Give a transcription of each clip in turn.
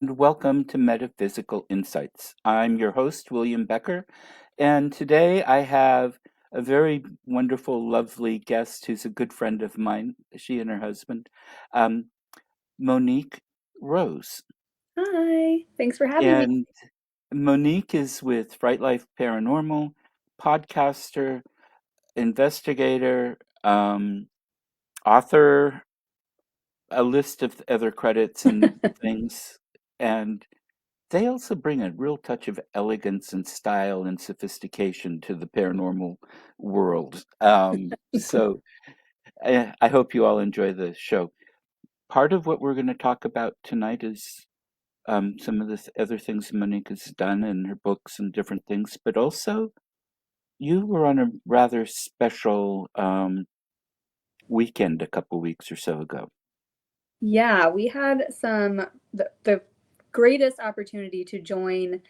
welcome to Metaphysical Insights. I'm your host, William Becker, and today I have a very wonderful, lovely guest who's a good friend of mine, she and her husband, um, Monique Rose. Hi, thanks for having me. And Monique is with Fright Life Paranormal, podcaster, investigator, author, a list of other credits and things. And they also bring a real touch of elegance and style and sophistication to the paranormal world. I hope you all enjoy the show. Part of what we're going to talk about tonight is some of the other things Monique has done in her books and different things, but also you were on a rather special weekend a couple weeks or so ago. Yeah, we had the greatest opportunity to join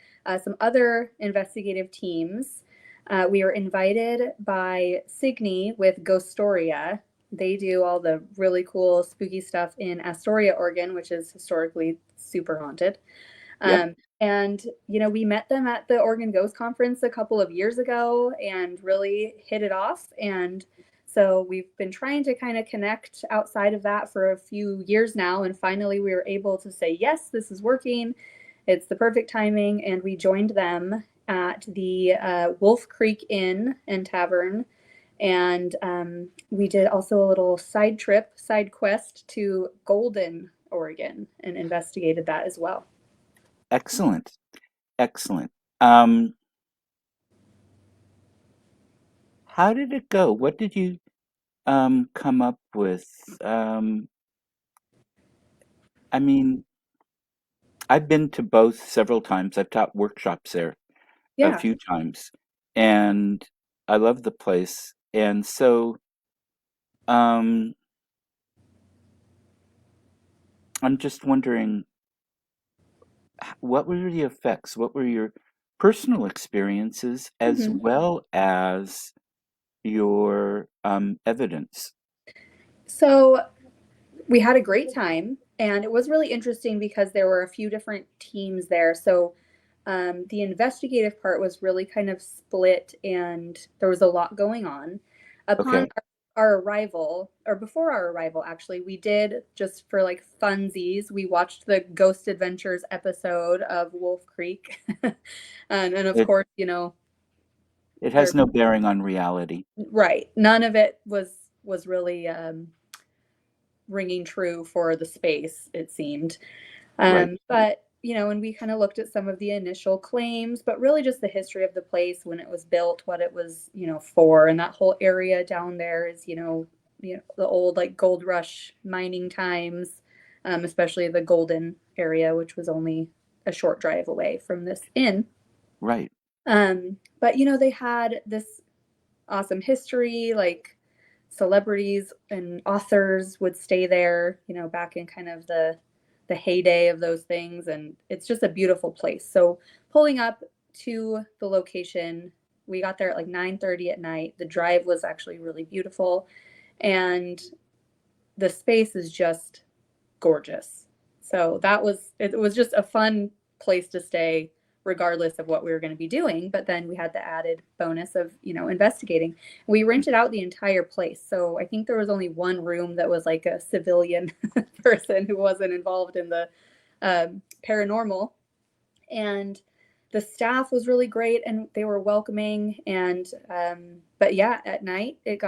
some other investigative teams. We were invited by Signy with Ghostoria. They do all the really cool spooky stuff in Astoria, Oregon, which is historically super haunted. Yep. And we met them at the Oregon Ghost Conference a couple of years ago and really hit it off. And so we've been trying to kind of connect outside of that for a few years now. And finally, we were able to say, yes, this is working. It's the perfect timing. And we joined them at the Wolf Creek Inn and Tavern. And we did also a little side quest to Golden, Oregon, and investigated that as well. Excellent. Excellent. Um, how did it go? What did you come up with? Um, I mean, I've been to both several times. I've taught workshops there a Yeah. few times, and I love the place. And so, um, I'm just wondering, what were the effects? What were your personal experiences as Mhm. well as your evidence? So we had a great time, and it was really interesting because there were a few different teams there. So the investigative part was really kind of split, and there was a lot going on. Upon Okay. our arrival, or before our arrival, actually, we did just for like funsies, we watched the Ghost Adventures episode of Wolf Creek. And of It course, it there, has no bearing on reality. right, none of it was really ringing true for the space, it seemed. Right. But, and we kind of looked at some of the initial claims, but really just the history of the place when it was built, what it was, for. And that whole area down there is, the old like gold rush mining times, especially the Golden area, which was only a short drive away from this inn. Right. But, they had this awesome history, like celebrities and authors would stay there, back in kind of the heyday of those things, and it's just a beautiful place. So pulling up to the location, we got there at like 9:30 at night. The drive was actually really beautiful, and the space is just gorgeous. So it was just a fun place to stay regardless of what we were going to be doing. But then we had the added bonus of, investigating. We rented out the entire place. So I think there was only one room that was like a civilian person who wasn't involved in the paranormal. And the staff was really great and they were welcoming. And, but yeah, at night it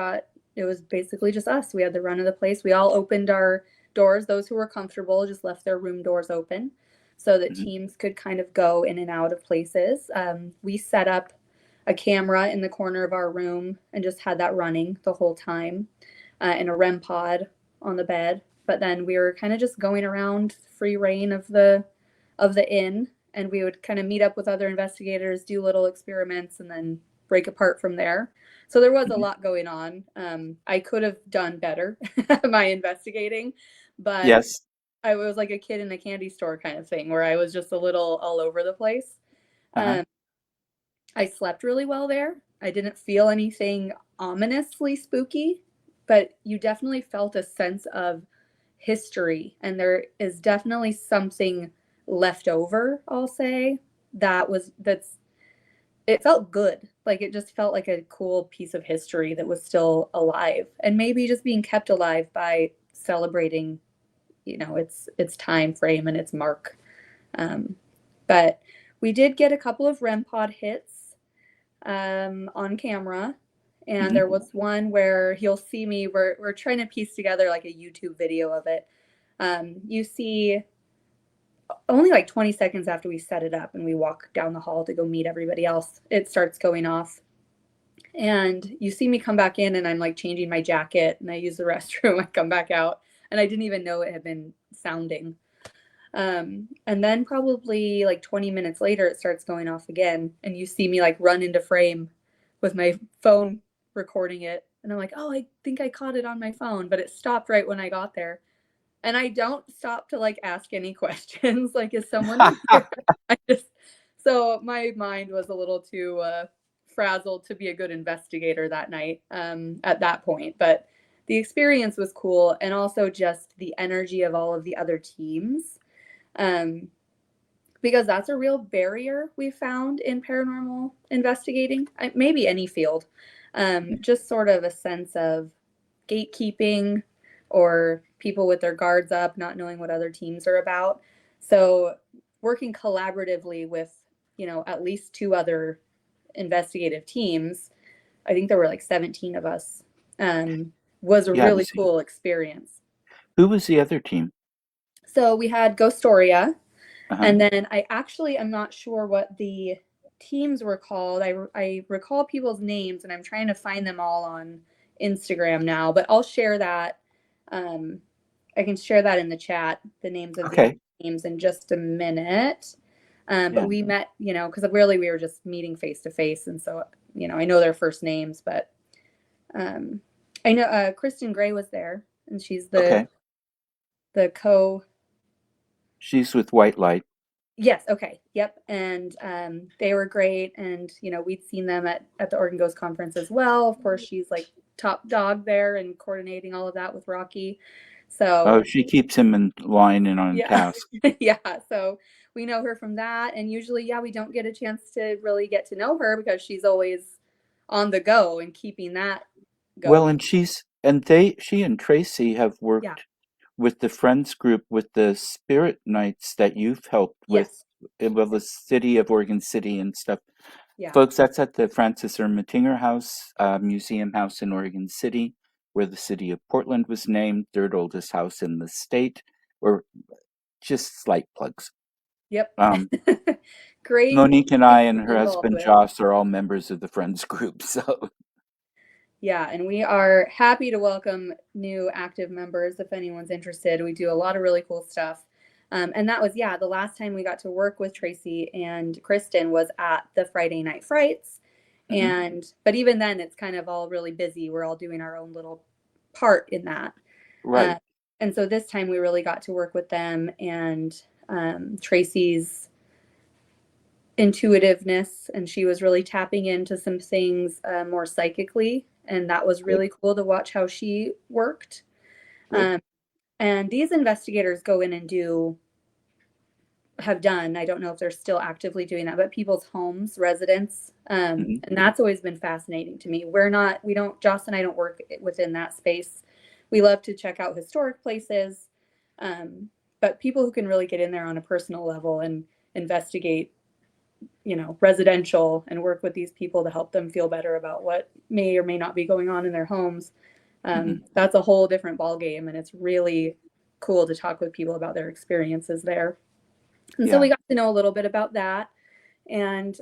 was basically just us. We had the run of the place. We all opened our doors. Those who were comfortable just left their room doors open so that Mhm. teams could kind of go in and out of places. We set up a camera in the corner of our room and just had that running the whole time, in a REM pod on the bed. But then we were kind of just going around free reign of the inn, and we would kind of meet up with other investigators, do little experiments, and then break apart from there. So there was a Mhm. lot going on. I could have done better my investigating, but Yes. I was like a kid in a candy store kind of thing where I was just a little all over the place. Uh-huh. Um, I slept really well there. I didn't feel anything ominously spooky, but you definitely felt a sense of history. And there is definitely something left over, I'll say, it felt good. Like it just felt like a cool piece of history that was still alive and maybe just being kept alive by celebrating, its time frame and its mark. Um, but we did get a couple of REM pod hits on camera. And Hmm. there was one where you'll see me, we're trying to piece together like a YouTube video of it. You see only like 20 seconds after we set it up and we walk down the hall to go meet everybody else, it starts going off. And you see me come back in and I'm like changing my jacket and I use the restroom. I come back out and I didn't even know it had been sounding. And then probably like 20 minutes later, it starts going off again. And you see me like run into frame with my phone recording it. And I'm like, oh, I think I caught it on my phone, but it stopped right when I got there. And I don't stop to like ask any questions. Like, is someone in here? I just, so my mind was a little too frazzled to be a good investigator that night at that point. But the experience was cool. And also just the energy of all of the other teams. Um, because that's a real barrier we found in paranormal investigating, maybe any field. Just sort of a sense of gatekeeping or people with their guards up, not knowing what other teams are about. So working collaboratively with, at least two other investigative teams, I think there were like 17 of us, was a Yeah, I really see. cool experience. Who was the other team? So we had Ghostoria. Uh-huh. And then I'm not sure what the teams were called. I recall people's names and I'm trying to find them all on Instagram now, but I'll share that. Um, I can share that in the chat, the names of the other Okay. teams in just a minute. But Yeah. we met, because really we were just meeting face to face. And so, I know their first names, but um, I know Kristen Gray was there and she's the, Okay. the co She's with White Light. Yes, okay. Yep. And they were great. And, we'd seen them at the Oregon Ghost Conference as well. Of course, she's like top dog there and coordinating all of that with Rocky. Oh, So, she keeps him in line and on yeah. task. Yeah. So we know her from that. And usually, yeah, we don't get a chance to really get to know her because she's always on the go and keeping that Well, going. and she and Tracy have Yeah. worked with the Friends group with the Spirit Nights that you've helped with, Yes. well, the city of Oregon City and stuff. Yeah. Folks, that's at the Francis Ermatinger House, Museum House in Oregon City, where the city of Portland was named, third oldest house in the state, or just slight plugs. Yep. Um, Great Monique and I things and to be her involved husband with. Joss are all members of the Friends group, so Yeah, and we are happy to welcome new active members if anyone's interested. We do a lot of really cool stuff. And that was, yeah, the last time we got to work with Tracy and Kristen was at the Friday Night Frights. mhm, But even then, it's kind of all really busy. We're all doing our own little part in that. Uh, right. and so this time we really got to work with them and Tracy's intuitiveness, and she was really tapping into some things more psychically, and that was Good, really cool to watch how she worked. good. um, and these investigators go in and have done, I don't know if they're still actively doing that, but people's homes, residents, Mhm, and that's always been fascinating to me. We don't, Joss and I don't work within that space. We love to check out historic places, but people who can really get in there on a personal level and investigate, residential, and work with these people to help them feel better about what may or may not be going on in their homes. mhm. That's a whole different ballgame, and it's really cool to talk with people about their experiences there. And so Yeah. we got to know a little bit about that. And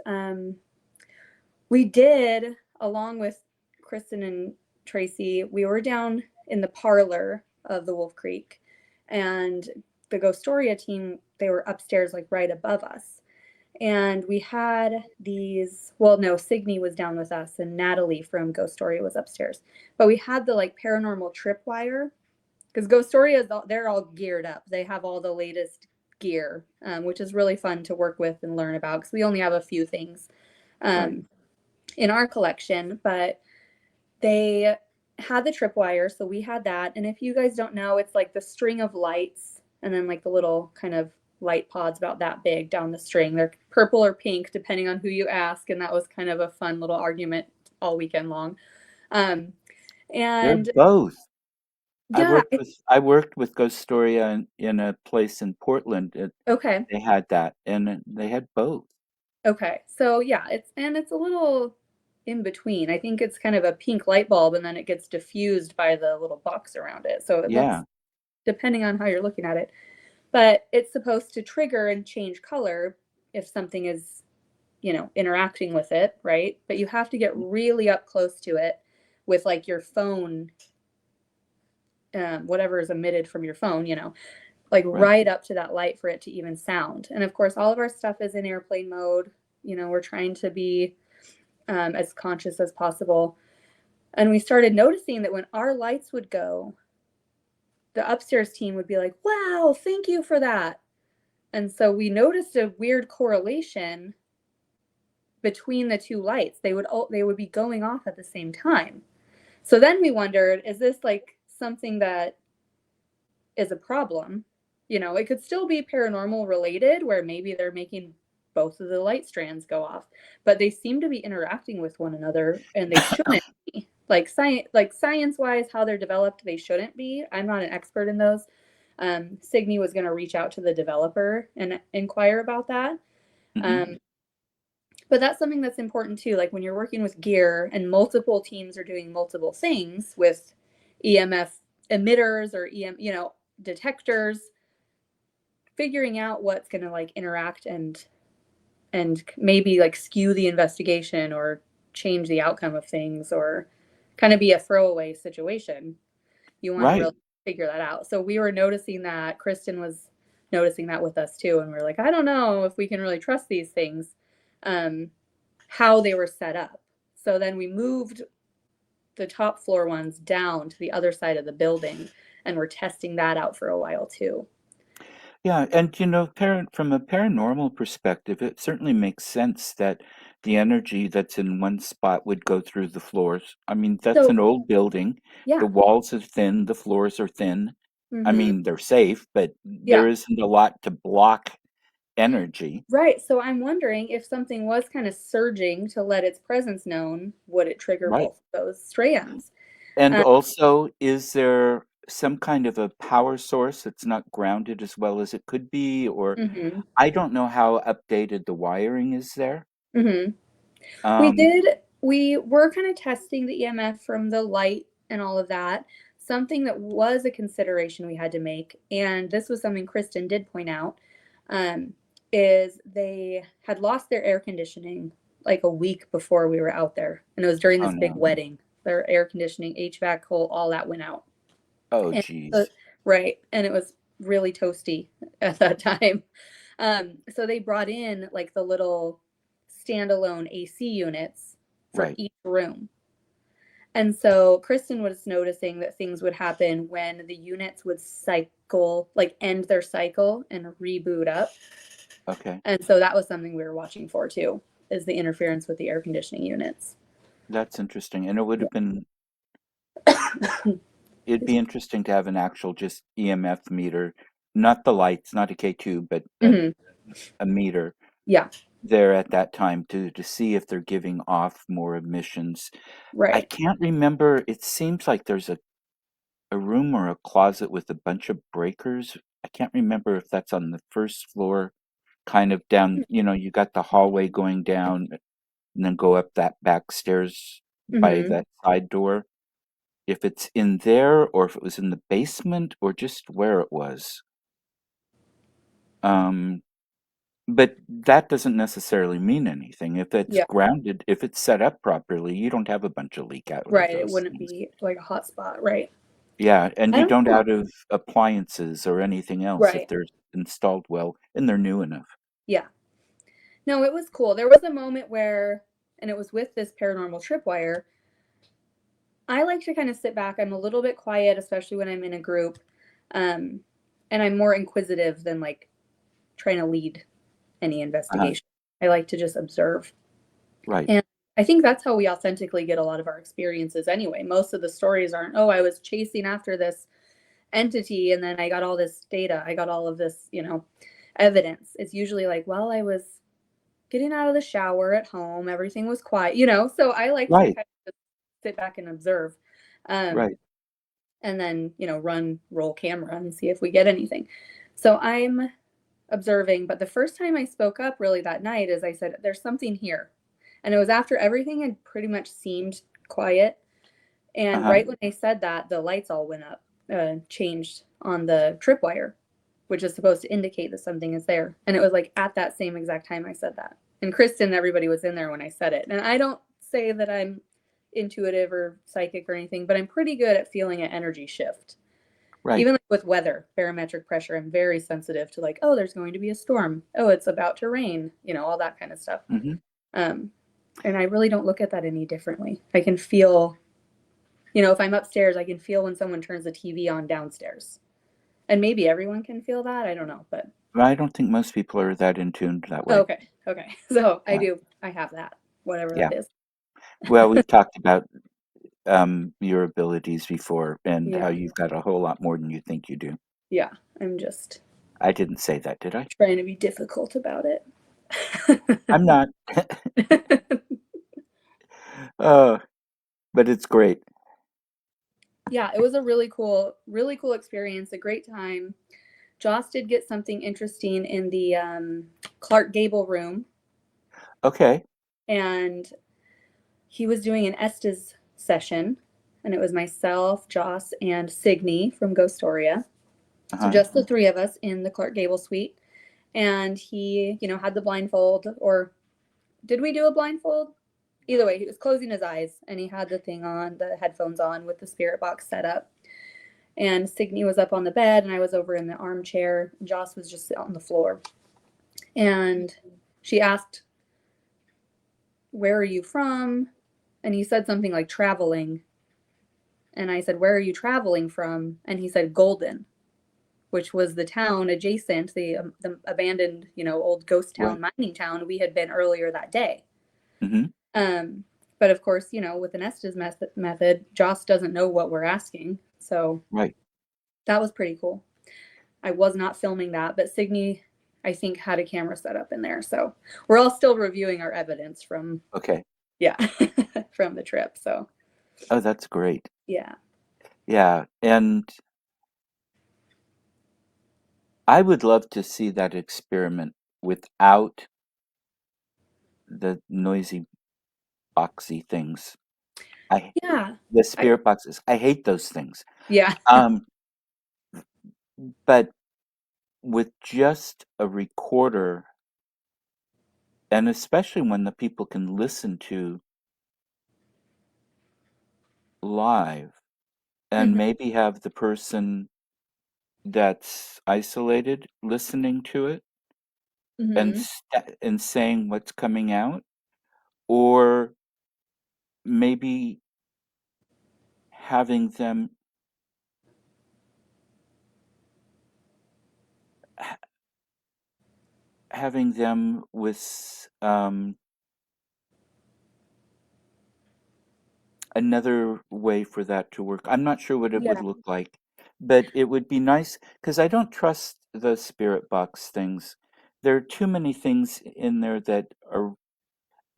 we did, along with Kristen and Tracy, we were down in the parlor of the Wolf Creek, and the Ghostoria team, they were upstairs, like right above us. And we had these, well, no, Signe was down with us and Natalie from Ghost Story was upstairs. But we had the like paranormal tripwire because Ghost Story they're all geared up. They have all the latest gear, which is really fun to work with and learn about because we only have a few things Right. um, in our collection. But they had the tripwire, so we had that. And if you guys don't know, it's like the string of lights and then like the little kind of light pods about that big down the string. They're purple or pink, depending on who you ask. And that was kind of a fun little argument all weekend long. Um, They're and both. yeah, I worked with Ghost Storia in a place in Portland. okay. They had that, and they had both. Okay. So yeah, it's a little in between. I think it's kind of a pink light bulb and then it gets diffused by the little box around it. So it looks Yeah, depending on how you're looking at it. But it's supposed to trigger and change color if something is, interacting with it, right? But you have to get really up close to it with like your phone, whatever is emitted from your phone, like right. right up to that light for it to even sound. And of course, all of our stuff is in airplane mode. We're trying to be as conscious as possible. And we started noticing that when our lights would go, the upstairs team would be like, wow, thank you for that. And so we noticed a weird correlation between the two lights. They would be going off at the same time. So then we wondered, is this like something that is a problem? It could still be paranormal related where maybe they're making both of the light strands go off, but they seem to be interacting with one another and they shouldn't be. Like science wise, how they're developed, they shouldn't be. I'm not an expert in those. Signy was going to reach out to the developer and inquire about that. Hmm. Um, but that's something that's important too. Like when you're working with gear and multiple teams are doing multiple things with EMF emitters or detectors, figuring out what's going to like interact and maybe like skew the investigation or change the outcome of things or kind of be a throwaway situation. You want to Right. really figure that out. So we were noticing that Kristen was noticing that with us too. And we are like, I don't know if we can really trust these things, how they were set up. So then we moved the top floor ones down to the other side of the building and we're testing that out for a while too. Yeah, and from a paranormal perspective, it certainly makes sense that the energy that's in one spot would go through the floors. I mean, that's So an old building. The yeah. walls are thin, the floors are thin. I Hmm. mean, they're safe, but Yeah. there isn't a lot to block energy. Right. So I'm wondering if something was kind of surging to let its presence known, would it trigger Right. both of those strands? And Um, also, is there some kind of a power source that's not grounded as well as it could be? Or mhm, I don't know how updated the wiring is there. mhm. We Um, did, we were kind of testing the EMF from the light and all of that. Something that was a consideration we had to make, and this was something Kristen did point out, um, is they had lost their air conditioning like a week before we were out there. And it was during oh this big no. wedding. Their air conditioning, HVAC, whole, all that went out. Oh And so, geez. right. And it was really toasty at that time. So they brought in like the little standalone AC units for Right. each room. And so Kristen was noticing that things would happen when the units would cycle, like end their cycle and reboot up. Okay. And so that was something we were watching for too, is the interference with the air conditioning units. That's interesting. And it would Yeah. have been it'd be interesting to have an actual just EMF meter, not the lights, not a K2, but Mhm. a meter Yeah. there at that time to see if they're giving off more emissions. I Right. can't remember. It seems like there's a room or a closet with a bunch of breakers. I can't remember if that's on the first floor, kind of down, you got the hallway going down and then go up that back stairs by Hmm. that side door. If it's in there or if it was in the basement or just where it was. Um, but that doesn't necessarily mean anything. If it's Yeah. grounded, if it's set up properly, you don't have a bunch of leak out of Right. It those wouldn't things. be like a hot spot. Right. Yeah, and I you don't don't know. out of appliances or anything else if Right. they're installed well and they're new enough. Yeah. No, it was cool. There was a moment where, and it was with this paranormal tripwire. I like to kind of sit back. I'm a little bit quiet, especially when I'm in a group. Um, and I'm more inquisitive than like trying to lead any Uh-huh. investigation. I like to just observe. Right. And I think that's how we authentically get a lot of our experiences anyway. Most of the stories aren't, oh, I was chasing after this entity and then I got all this data. I got all of this. evidence. It's usually like, well, I was getting out of the shower at home, everything was quiet, so I like to Right. kind of just sit back and observe. Um, Right. and then, roll camera and see if we get anything. So I'm observing, but the first time I spoke up really that night is I said, there's something here. And it was after everything had pretty much seemed quiet. And Uh-huh. right when I said that, the lights all went up, changed on the tripwire, which is supposed to indicate that something is there. And it was like at that same exact time I said that. And Kristen, everybody was in there when I said it. And I don't say that I'm intuitive or psychic or anything, but I'm pretty good at feeling an energy shift. Right. Even like with weather, barometric pressure, I'm very sensitive to like, oh, there's going to be a storm. Oh, it's about to rain, all that kind of stuff. Mm-hmm. Um, and I really don't look at that any differently. I can feel, if I'm upstairs, I can feel when someone turns the TV on downstairs. And maybe everyone can feel that. I don't know, but I don't think most people are that in tune that way. okay. Okay. So I Yeah. do. I have that, whatever Yeah. that is. Well, we've talked about your abilities before and how Yeah. you've got a whole lot more than you think you do. Yeah. I'm just I didn't say that, did I? trying to be difficult about it. I'm not. Uh, but it's great. Yeah, it was a really cool experience, a great time. Joss did get something interesting in the Clark Gable room, Okay. and he was doing an Estes session, and it was myself, Joss, and Signy from Ghostoria. So Uh-huh. just the three of us in the Clark Gable suite. And he, had the blindfold, or did we do a blindfold? Either way, he was closing his eyes and he had the thing on, the headphones on with the spirit box set up. And Signy was up on the bed and I was over in the armchair. Joss was just on the floor. And she asked, "Where are you from?" And he said something like traveling. And I said, "Where are you traveling from?" And he said, "Golden," which was the town adjacent, the abandoned, old ghost Right. town, mining town we had been earlier that day. Mm-hmm. Um, but of course, with an Estes method, Joss doesn't know what we're asking. So Right. that was pretty cool. I was not filming that, but Signy, I think, had a camera set up in there. So we're all still reviewing our evidence from, Okay. yeah, from the trip. So Oh, that's great. yeah. Yeah. And I would love to see that experiment without the noisy, boxy things. I Yeah. the I, spirit boxes. I hate those things. yeah. Um, but with just a recorder, and especially when the people can listen to live, and Mm-hmm. maybe have the person that's isolated listening to it and Mm-hmm. and saying what's coming out, or maybe having them ha- having them with another way for that to work. I'm not sure what it would Yeah. look like, but it would be nice because I don't trust the spirit box things. There are too many things in there that are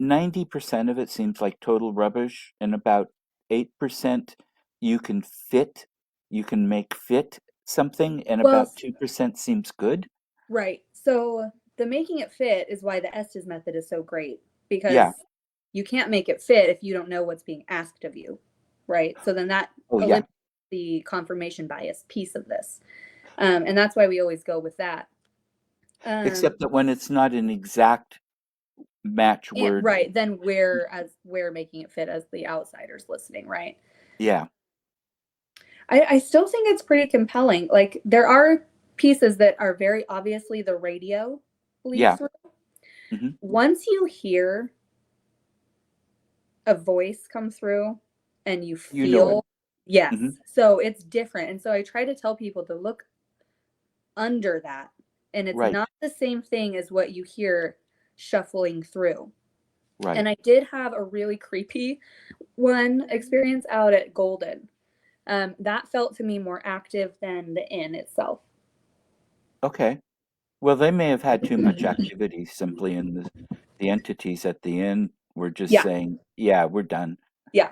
90% of it seems like total rubbish, and about 8% you can fit, you can make fit something, and Well, about 2% seems good. right. So the making it fit is why the Estes method is so great Yeah. because you can't make it fit if you don't know what's being asked of you. Right. So then that Oh, yeah. eliminates the confirmation bias piece of this. And that's why we always go with that. Um, Except that when it's not an exact match and, word, right. Then we're making it fit as the outsiders listening. Right. yeah, I still think it's pretty compelling. Like there are pieces that are very obviously the radio bleeds yeah, through. hmm, Once you hear a voice come through and you you know it. feel, yes, Hmm. so it's different. And so I try to tell people to look under that, and it's Right, not the same thing as what you hear shuffling through. right. And I did have a really creepy one experience out at Golden. That felt to me more active than the inn itself. Okay. Well, they may have had too much activity simply, and the entities at the end were just Yeah, saying, "Yeah, we're done." yeah.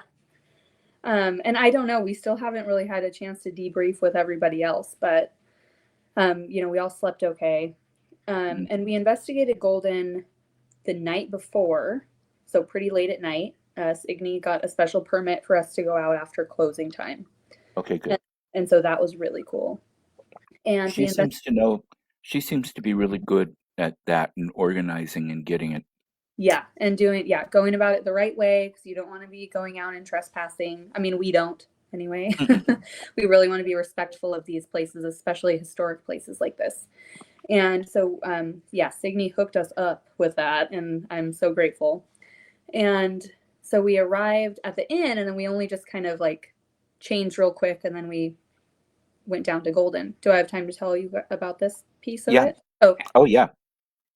And I don't know, we still haven't really had a chance to debrief with everybody else, but we all slept okay. Mm. And we investigated Golden the night before, so pretty late at night. Signy got a special permit for us to go out after closing time. Okay, good. And, and so that was really cool. And She we invested, seems to know. She seems to be really good at that and organizing and getting it. yeah, and going about it the right way because you don't want to be going out and trespassing. I mean, we don't anyway. Mm-mm. We really want to be respectful of these places, especially historic places like this. And so, yeah, Signy hooked us up with that, and I'm so grateful. And so we arrived at the inn, and then we only just kind of like changed real quick, and then we went down to Golden. Do I have time to tell you about this piece of Yeah. it? Okay. Oh, yeah.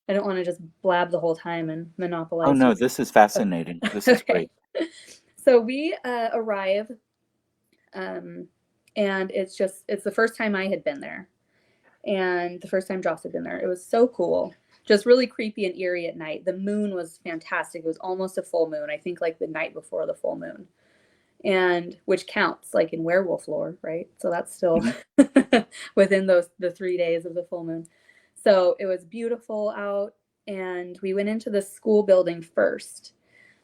I don't want to just blab the whole time and Oh, monopolize no, you. this is fascinating. This is Okay. great. So we arrive, and it's the first time I had been there, and the first time Joss had been there. It was so cool. Just really creepy and eerie at night. The moon was fantastic. It was almost a full moon. I think like the night before the full moon. And which counts like in werewolf lore, right? So that's still Mhm. within the 3 days of the full moon. So it was beautiful out, and we went into the school building first.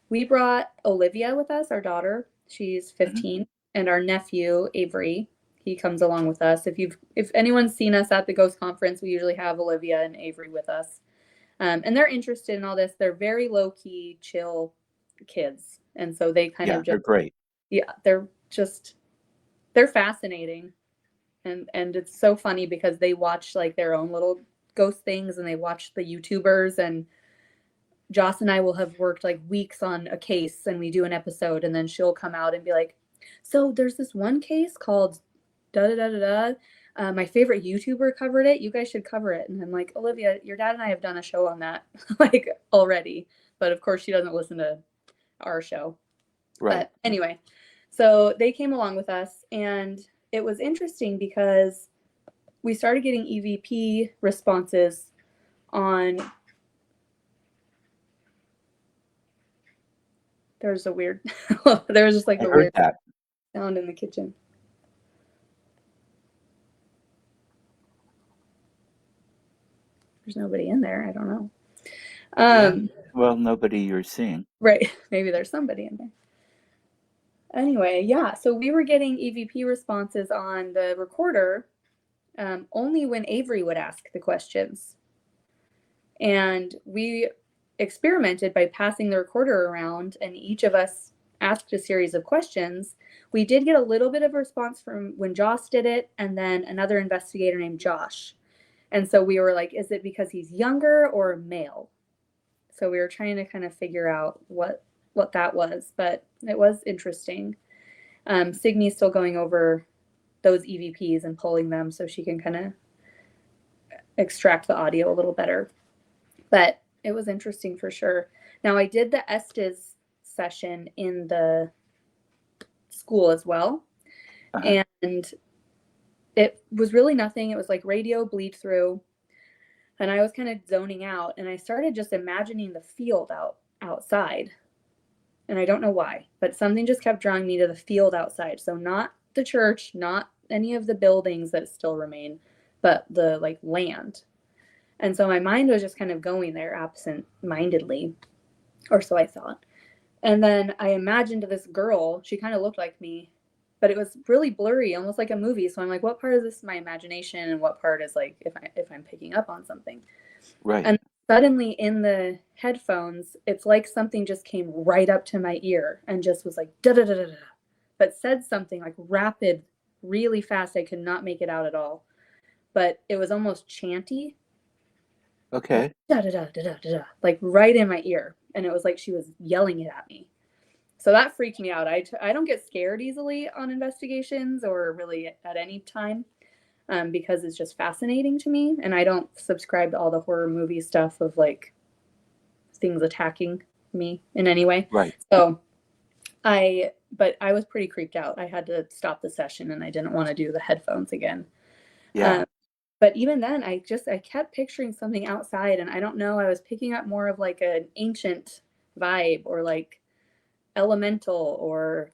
We brought Olivia with us, our daughter. She's Mhm. 15, and our nephew Avery. He comes along with us. If anyone's seen us at the Ghost Conference, we usually have Olivia and Avery with us, and they're interested in all this. They're very low key, chill kids, and so they kind Yeah, of just they're great. yeah, they're fascinating, and it's so funny because they watch like their own little ghost things, and they watch the YouTubers, and Joss and I will have worked like weeks on a case, and we do an episode, and then she'll come out and be like, so there's this one case called da da da da da. My favorite YouTuber covered it. You guys should cover it. And I'm like, Olivia, your dad and I have done a show on that like already. But of course, she doesn't listen to our show. Right. But anyway, so they came along with us, and it was interesting because we started getting EVP responses on. There's a weird, there was just like I a heard weird that. sound in the kitchen. There's nobody in there. I don't know. Yeah. Um, Well, nobody you're seeing. right. Maybe there's somebody in there. Anyway, yeah. So we were getting EVP responses on the recorder only when Avery would ask the questions. And we experimented by passing the recorder around, and each of us asked a series of questions. We did get a little bit of a response from when Joss did it, and then another investigator named Josh. And so we were like, is it because he's younger or male? So we were trying to kind of figure out what that was, but it was interesting. Signy's still going over those EVPs and pulling them so she can kind of extract the audio a little better. But it was interesting for sure. Now I did the Estes session in the school as well, Uh-huh. and it was really nothing. It was like radio bleed through, and I was kind of zoning out, and I started just imagining the field outside. And I don't know why, but something just kept drawing me to the field outside. So not the church, not any of the buildings that still remain, but the like land. And so my mind was just kind of going there absent mindedly, or so I thought. And then I imagined this girl, she kind of looked like me, but it was really blurry, almost like a movie. So I'm like, what part of this is my imagination and what part is like if I'm picking up on something? Right. And suddenly in the headphones, it's like something just came right up to my ear and just was like da da da da da, but said something like rapid, really fast. I could not make it out at all, but it was almost chanty, like Okay. da da da da da da, like right in my ear, and it was like she was yelling it at me. So that freaked me out. I don't get scared easily on investigations or really at any time, because it's just fascinating to me. And I don't subscribe to all the horror movie stuff of like things attacking me in any way. Right. So but I was pretty creeped out. I had to stop the session, and I didn't want to do the headphones again. Yeah. Um, But even then, I kept picturing something outside, and I don't know, I was picking up more of like an ancient vibe or like elemental or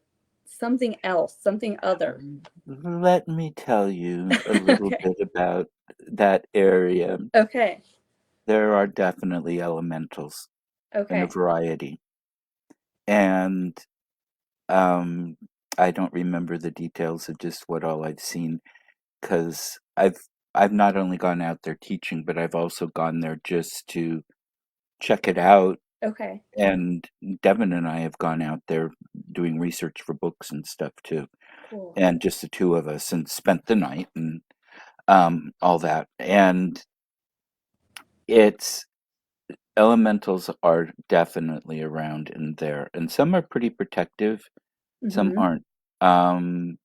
something else, something other. Let me tell you a little Okay. bit about that area. Okay. There are definitely elementals in a Okay. variety. And um, I don't remember the details of just what all I've seen because I've not only gone out there teaching, but I've also gone there just to check it out. Okay. And Devin and I have gone out there doing research for books and stuff too, Cool. and just the two of us, and spent the night and all that. And it's elementals are definitely around in there, and some are pretty protective, some Mhm. aren't. Um,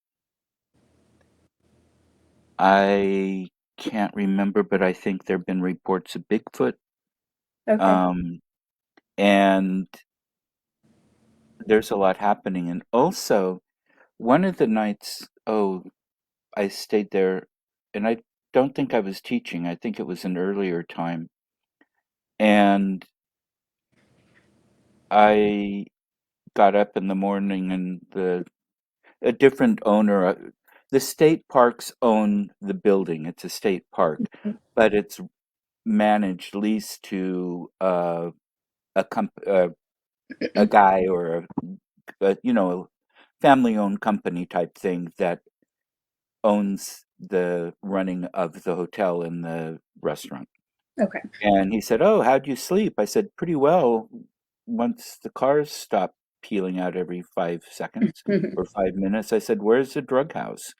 I can't remember, but I think there have been reports of Bigfoot. Okay. Um, and there's a lot happening. And also, one of the nights, I stayed there, and I don't think I was teaching. I think it was an earlier time. And I got up in the morning, and a different owner, the state parks own the building. It's a state park, Mm. but it's managed, leased to a a guy or a family-owned company type thing that owns the running of the hotel and the restaurant. Okay. And he said, "Oh, how'd you sleep?" I said, "Pretty well, once the cars stopped peeling out every 5 seconds Mhm. or 5 minutes." I said, "Where's the drug house?"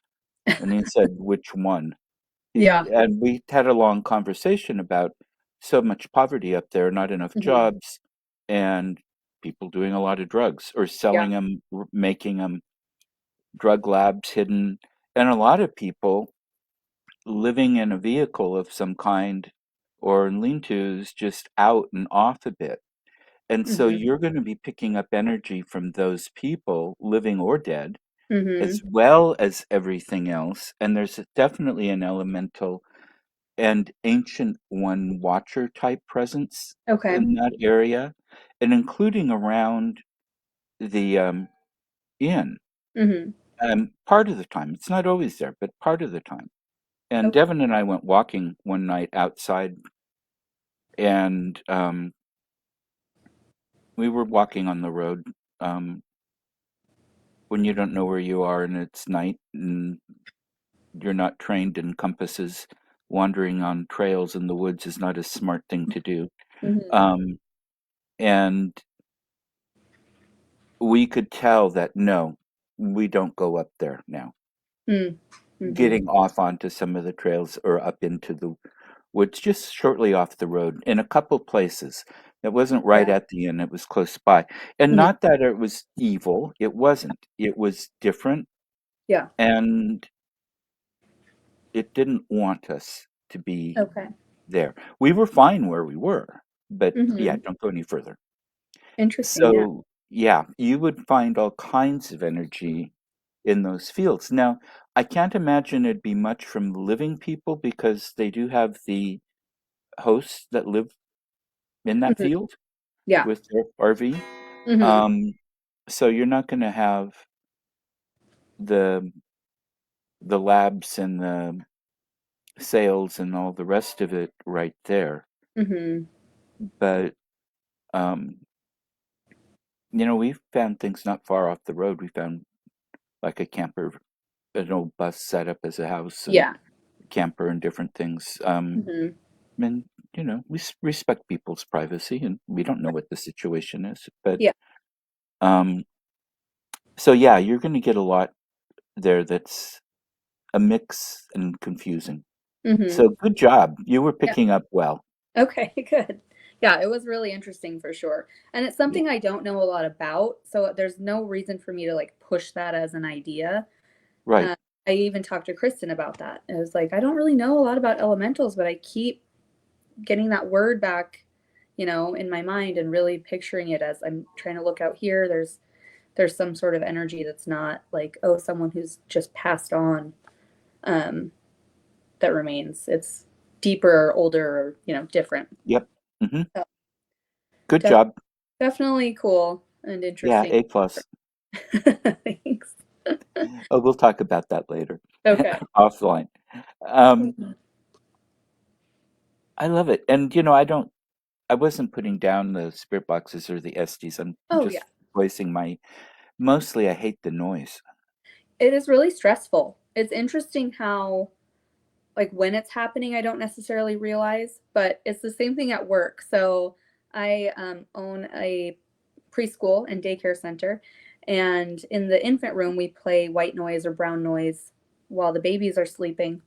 And he said, "Which one?" Yeah. And we had a long conversation about so much poverty up there, not enough Mhm. jobs, and people doing a lot of drugs or Yeah. selling them, making them, drug labs hidden, and a lot of people living in a vehicle of some kind or in lean-tos just out and off a bit. And so Mhm. you're gonna be picking up energy from those people, living or dead, as Mhm. well as everything else, and there's definitely an elemental and ancient one watcher type presence Okay. in that area, and including around the, inn, Mhm. part of the time. It's not always there, but part of the time. And Okay. Devin and I went walking one night outside, and, we were walking on the road, um, when you don't know where you are and it's night and you're not trained in compasses, wandering on trails in the woods is not a smart thing to do. Mhm. Um, and we could tell that, no, we don't go up there now. Mm. Mhm. Getting off onto some of the trails or up into the woods just shortly off the road in a couple places. It wasn't right Yeah. at the end, it was close by. And Mhm. not that it was evil, it wasn't. It was different, Yeah. and it didn't want us to be Okay. there. We were fine where we were, but yeah, Mhm. don't go any further. Interesting. Yeah. So, yeah, you would find all kinds of energy in those fields. Now, I can't imagine it'd be much from living people because they do have the hosts that live in that Mhm. field Yeah. with their RV. Mhm. Um, so you're not gonna have the the labs and the sales and all the rest of it right there. Mhm. But um, we've found things not far off the road. We found like a camper, an old bus set up as a house and Yeah. camper and different things. Mhm. And we respect people's privacy, and we don't know what the situation is. But Yeah. um, so yeah, you're going to get a lot there that's a mix and confusing. Mhm. So good job. You were Yeah. picking up well. Okay, good. Yeah, it was really interesting for sure. And it's Yeah, something I don't know a lot about, so there's no reason for me to like push that as an idea. right. Uh, I even talked to Kristen about that. I was like, I don't really know a lot about elementals, but I keep getting that word back, in my mind and really picturing it as I'm trying to look out here. There's some sort of energy that's not like, oh, someone who's just passed on. Um, that remains. It's deeper, older, or, different. Yep. Hmm. So Good def- job. definitely cool and Yeah, interesting. A plus. Thanks. Oh, we'll talk about that later Okay. offline. Um, I love it. And I wasn't putting down the spirit boxes or the Estes. I'm Oh, yeah. just voicing mostly I hate the noise. It is really stressful. It's interesting how, like, when it's happening, I don't necessarily realize, but it's the same thing at work. So I own a preschool and daycare center. And in the infant room, we play white noise or brown noise while the babies are sleeping.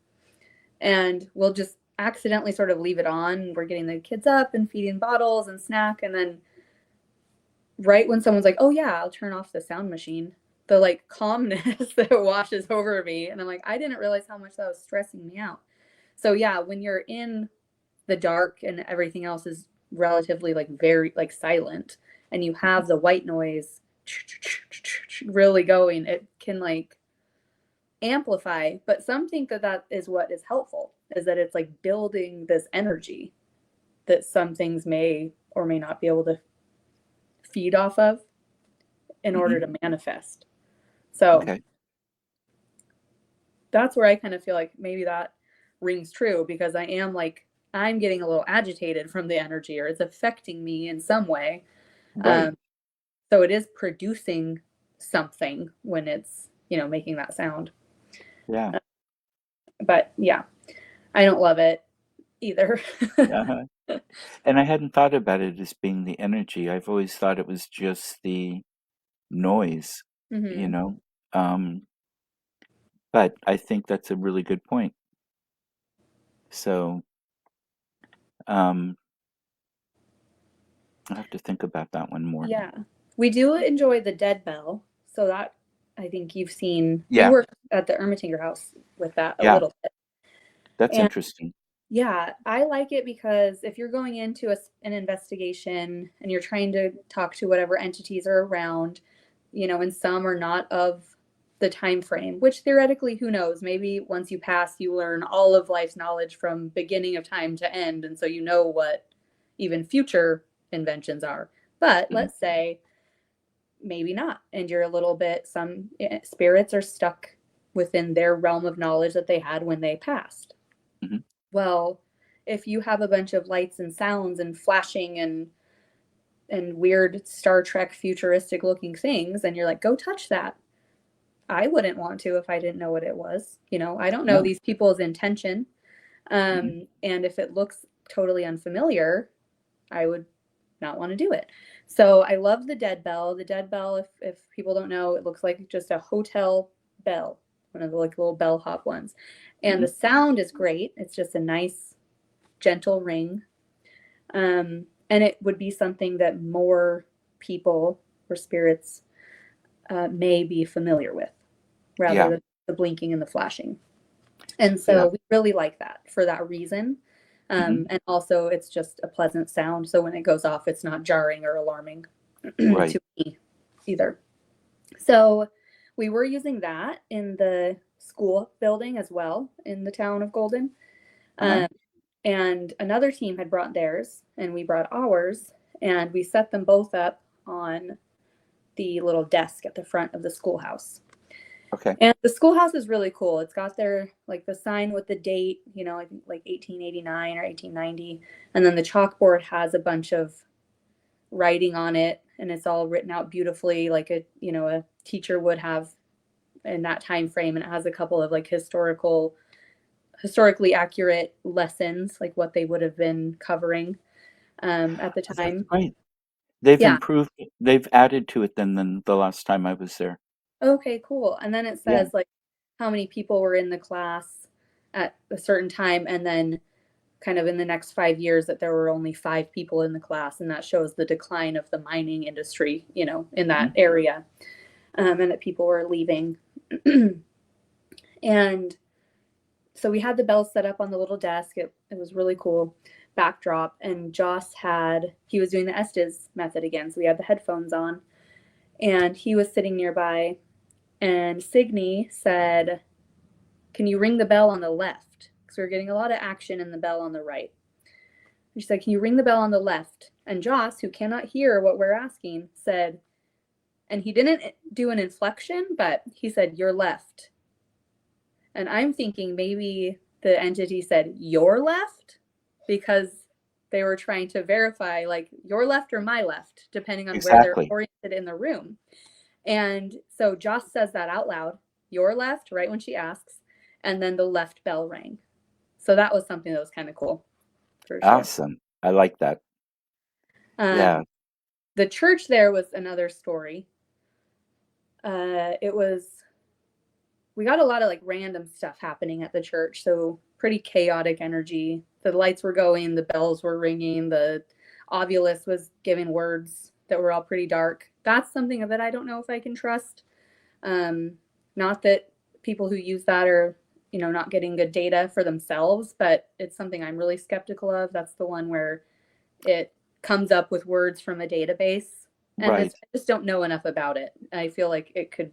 And we'll just accidentally sort of leave it on. We're getting the kids up and feeding bottles and snack. And then right when someone's like, oh, yeah, I'll turn off the sound machine, the like calmness that washes over me. And I'm like, I didn't realize how much that was stressing me out. So, yeah, when you're in the dark and everything else is relatively like very like silent and you have the white noise really going, it can like amplify. But some think that that is what is helpful, is that it's like building this energy that some things may or may not be able to feed off of in order Hmm. to manifest. So Okay. that's where I kind of feel like maybe that rings true, because I am like, I'm getting a little agitated from the energy, or it's affecting me in some way. Right. Um, so it is producing something when it's, making that sound. Yeah. But yeah, I don't love it either. Uh-huh. And I hadn't thought about it as being the energy. I've always thought it was just the noise, you Hmm. know. Um, but I think that's a really good point. So, um, I'll have to think about that one more. Yeah. We do enjoy the dead bell. So that, I think you Yeah. work at the Ermitinger house with that a Yeah. little bit. That's And interesting. yeah, I like it because if you're going into an investigation and you're trying to talk to whatever entities are around, and some are not of the time frame, which theoretically, who knows? Maybe once you pass, you learn all of life's knowledge from beginning of time to end, and so you know what even future inventions are. But Hmm. let's say maybe not, and you're a little bit, some spirits are stuck within their realm of knowledge that they had when they passed. Hmm. Well, if you have a bunch of lights and sounds and flashing and weird Star Trek futuristic looking things, and you're like, go touch that. I wouldn't want to if I didn't know what it was. I don't know No. these people's intention. Hmm. And if it looks totally unfamiliar, I would not want to do it. So I love the dead bell. The dead bell, if people don't know, it looks like just a hotel bell, one of the like little bellhop ones. And Hmm. the sound is great. It's just a nice, gentle ring. And it would be something that more people or spirits may be familiar with, rather Yeah. than the blinking and the flashing. And Yeah. so we really like that for that reason. Hmm. And also, it's just a pleasant sound. So when it goes off, it's not jarring or alarming Right. to me either. So we were using that in the school building as well in the town of Golden. Uh-huh. Um, and another team had brought theirs, and we brought ours, and we set them both up on the little desk at the front of the schoolhouse. Okay. And the schoolhouse is really cool. It's got their like the sign with the date, I think like 1889 or 1890, and then the chalkboard has a bunch of writing on it, and it's all written out beautifully like a teacher would have in that time frame, and it has a couple of like historically accurate lessons, like what they would have been covering at the Oh, that's time. great. They've Yeah. improved it. They've added to it than the last time I was there. Okay, cool. And then it Yeah. says like how many people were in the class at a certain time, and then kind of in the next 5 years that there were only 5 people in the class, and that shows the decline of the mining industry, in that Hmm. area, and that people were leaving. And so we had the bells set up on the little desk. It was really cool backdrop. And he was doing the Estes method again. So we had the headphones on, and he was sitting nearby. And Signy said, can you ring the bell on the left? because we were getting a lot of action in the bell on the right. And she said, can you ring the bell on the left? And Joss, who cannot hear what we're asking, said, and he didn't do an inflection, but he said, your left. And I'm thinking maybe the entity said, your left, because they were trying to verify, like, your left or my left, depending on where they're Exactly. oriented in the room. And so Joss says that out loud, your left, right when she asks, and then the left bell rang. So that was something that was kind of cool, for sure. Awesome. I like that. Yeah. The church there was another story. It was, we got a lot of like random stuff happening at the church. So pretty chaotic energy. The lights were going, the bells were ringing, the obulus was giving words that were all pretty dark. That's something that I don't know if I can trust. Not that people who use that are, not getting good data for themselves, but it's something I'm really skeptical of. That's the one where it comes up with words from a database, and Right. I just don't know enough about it. I feel like it could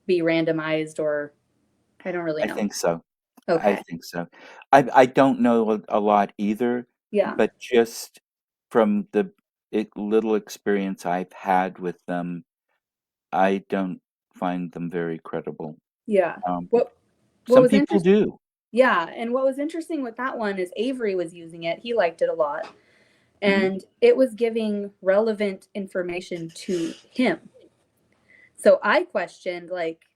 be randomized, or I don't really I know. think so. I Okay. think so. I don't know a lot either, Yeah. but just from the little experience I've had with them, I don't find them very credible. Yeah. Um, What some was people interesting? do. Yeah, and what was interesting with that one is Avery was using it. He liked it a lot, Hmm. and it was giving relevant information to him. So I questioned, like,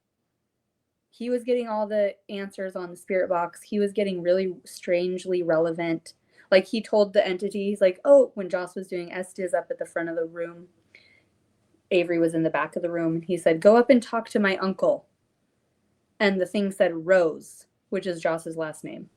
he was getting all the answers on the spirit box. He was getting really strangely relevant. Like, he told the entity, he's like, oh, when Joss was doing Estes up at the front of the room, Avery was in the back of the room. And he said, go up and talk to my uncle. And the thing said Rose, which is Joss's last name.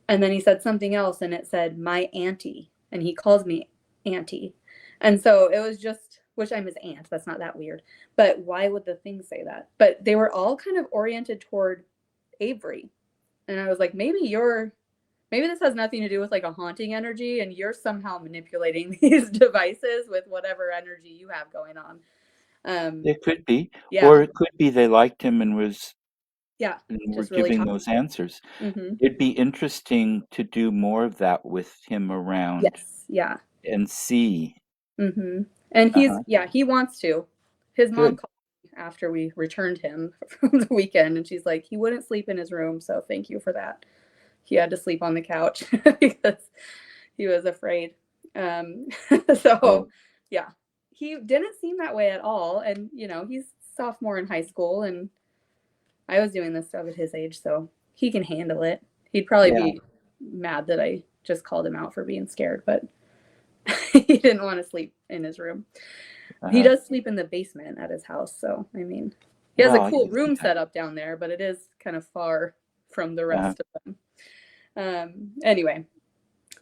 And then he said something else, and it said my auntie. And he calls me auntie. And so it was just, which I'm his aunt. That's not that weird. But why would the thing say that? But they were all kind of oriented toward Avery. And I was like, maybe this has nothing to do with like a haunting energy, and you're somehow manipulating these devices with whatever energy you have going on. It could be, Yeah, or it could be they liked him yeah, and were just really giving talk. those answers. Mm-hmm. It'd be interesting to do more of that with him around Yes, yeah. and see. Mm-hmm. And Uh-huh. he wants to. His mom Good. called me after we returned him from the weekend, and she's like, he wouldn't sleep in his room, so thank you for that. He had to sleep on the couch because he was afraid. Um, so, Oh, yeah, he didn't seem that way at all. And, he's sophomore in high school, and I was doing this stuff at his age, so he can handle it. He'd probably yeah. be mad that I just called him out for being scared, but he didn't want to sleep in his room. He Uh-huh. does sleep in the basement at his house, so I mean, he has a Well, I cool can see room that. set up down there, but it is kind of far from the Uh-huh. rest of them. Anyway,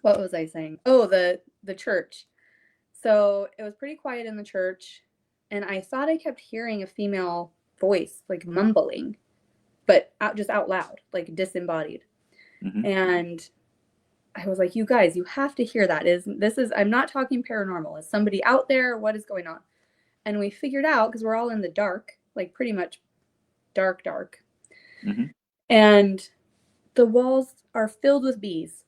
what was I saying? Oh, the church. So it was pretty quiet in the church, and I thought I kept hearing a female voice like mumbling, but just out loud, like disembodied. Hmm. And I was like, "You guys, you have to hear that. I'm not talking paranormal. Is somebody out there? What is going on?" And we figured out, because we're all in the dark, like pretty much dark, dark, Hmm. and the walls are filled with bees.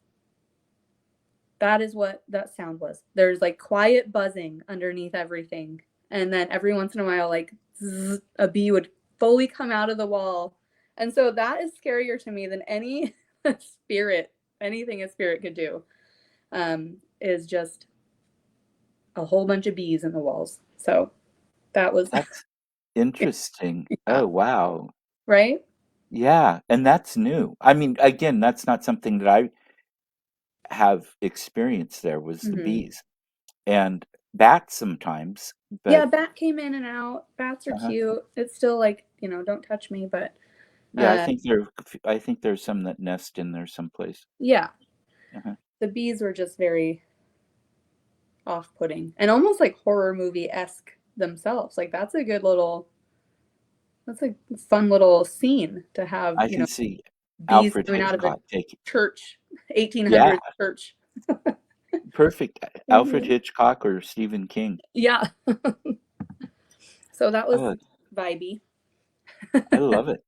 That is what that sound was. There's like quiet buzzing underneath everything. And then every once in a while, like zzz, a bee would fully come out of the wall. And so that is scarier to me than any spirit, anything a spirit could do, is just a whole bunch of bees in the walls. So that was, That's interesting. yeah, Oh, wow. right? Yeah, and that's new. I mean, again, that's not something that I have experienced there was the Mm-hmm. bees. And bats sometimes, Yeah, but bat came in and out. Bats are uh-huh. cute. It's still like, don't touch me, but Yeah, uh I think there's some that nest in there someplace. yeah, Uh-huh. the bees were just very off-putting and almost like horror movie-esque themselves. Like that's a fun little scene to have, I can see bees Alfred coming out of a Hitchcock take it. church, Yeah, 1800s church. perfect. Alfred Mhm. Hitchcock or Stephen King. Yeah. So that was Oh, vibey. I love it.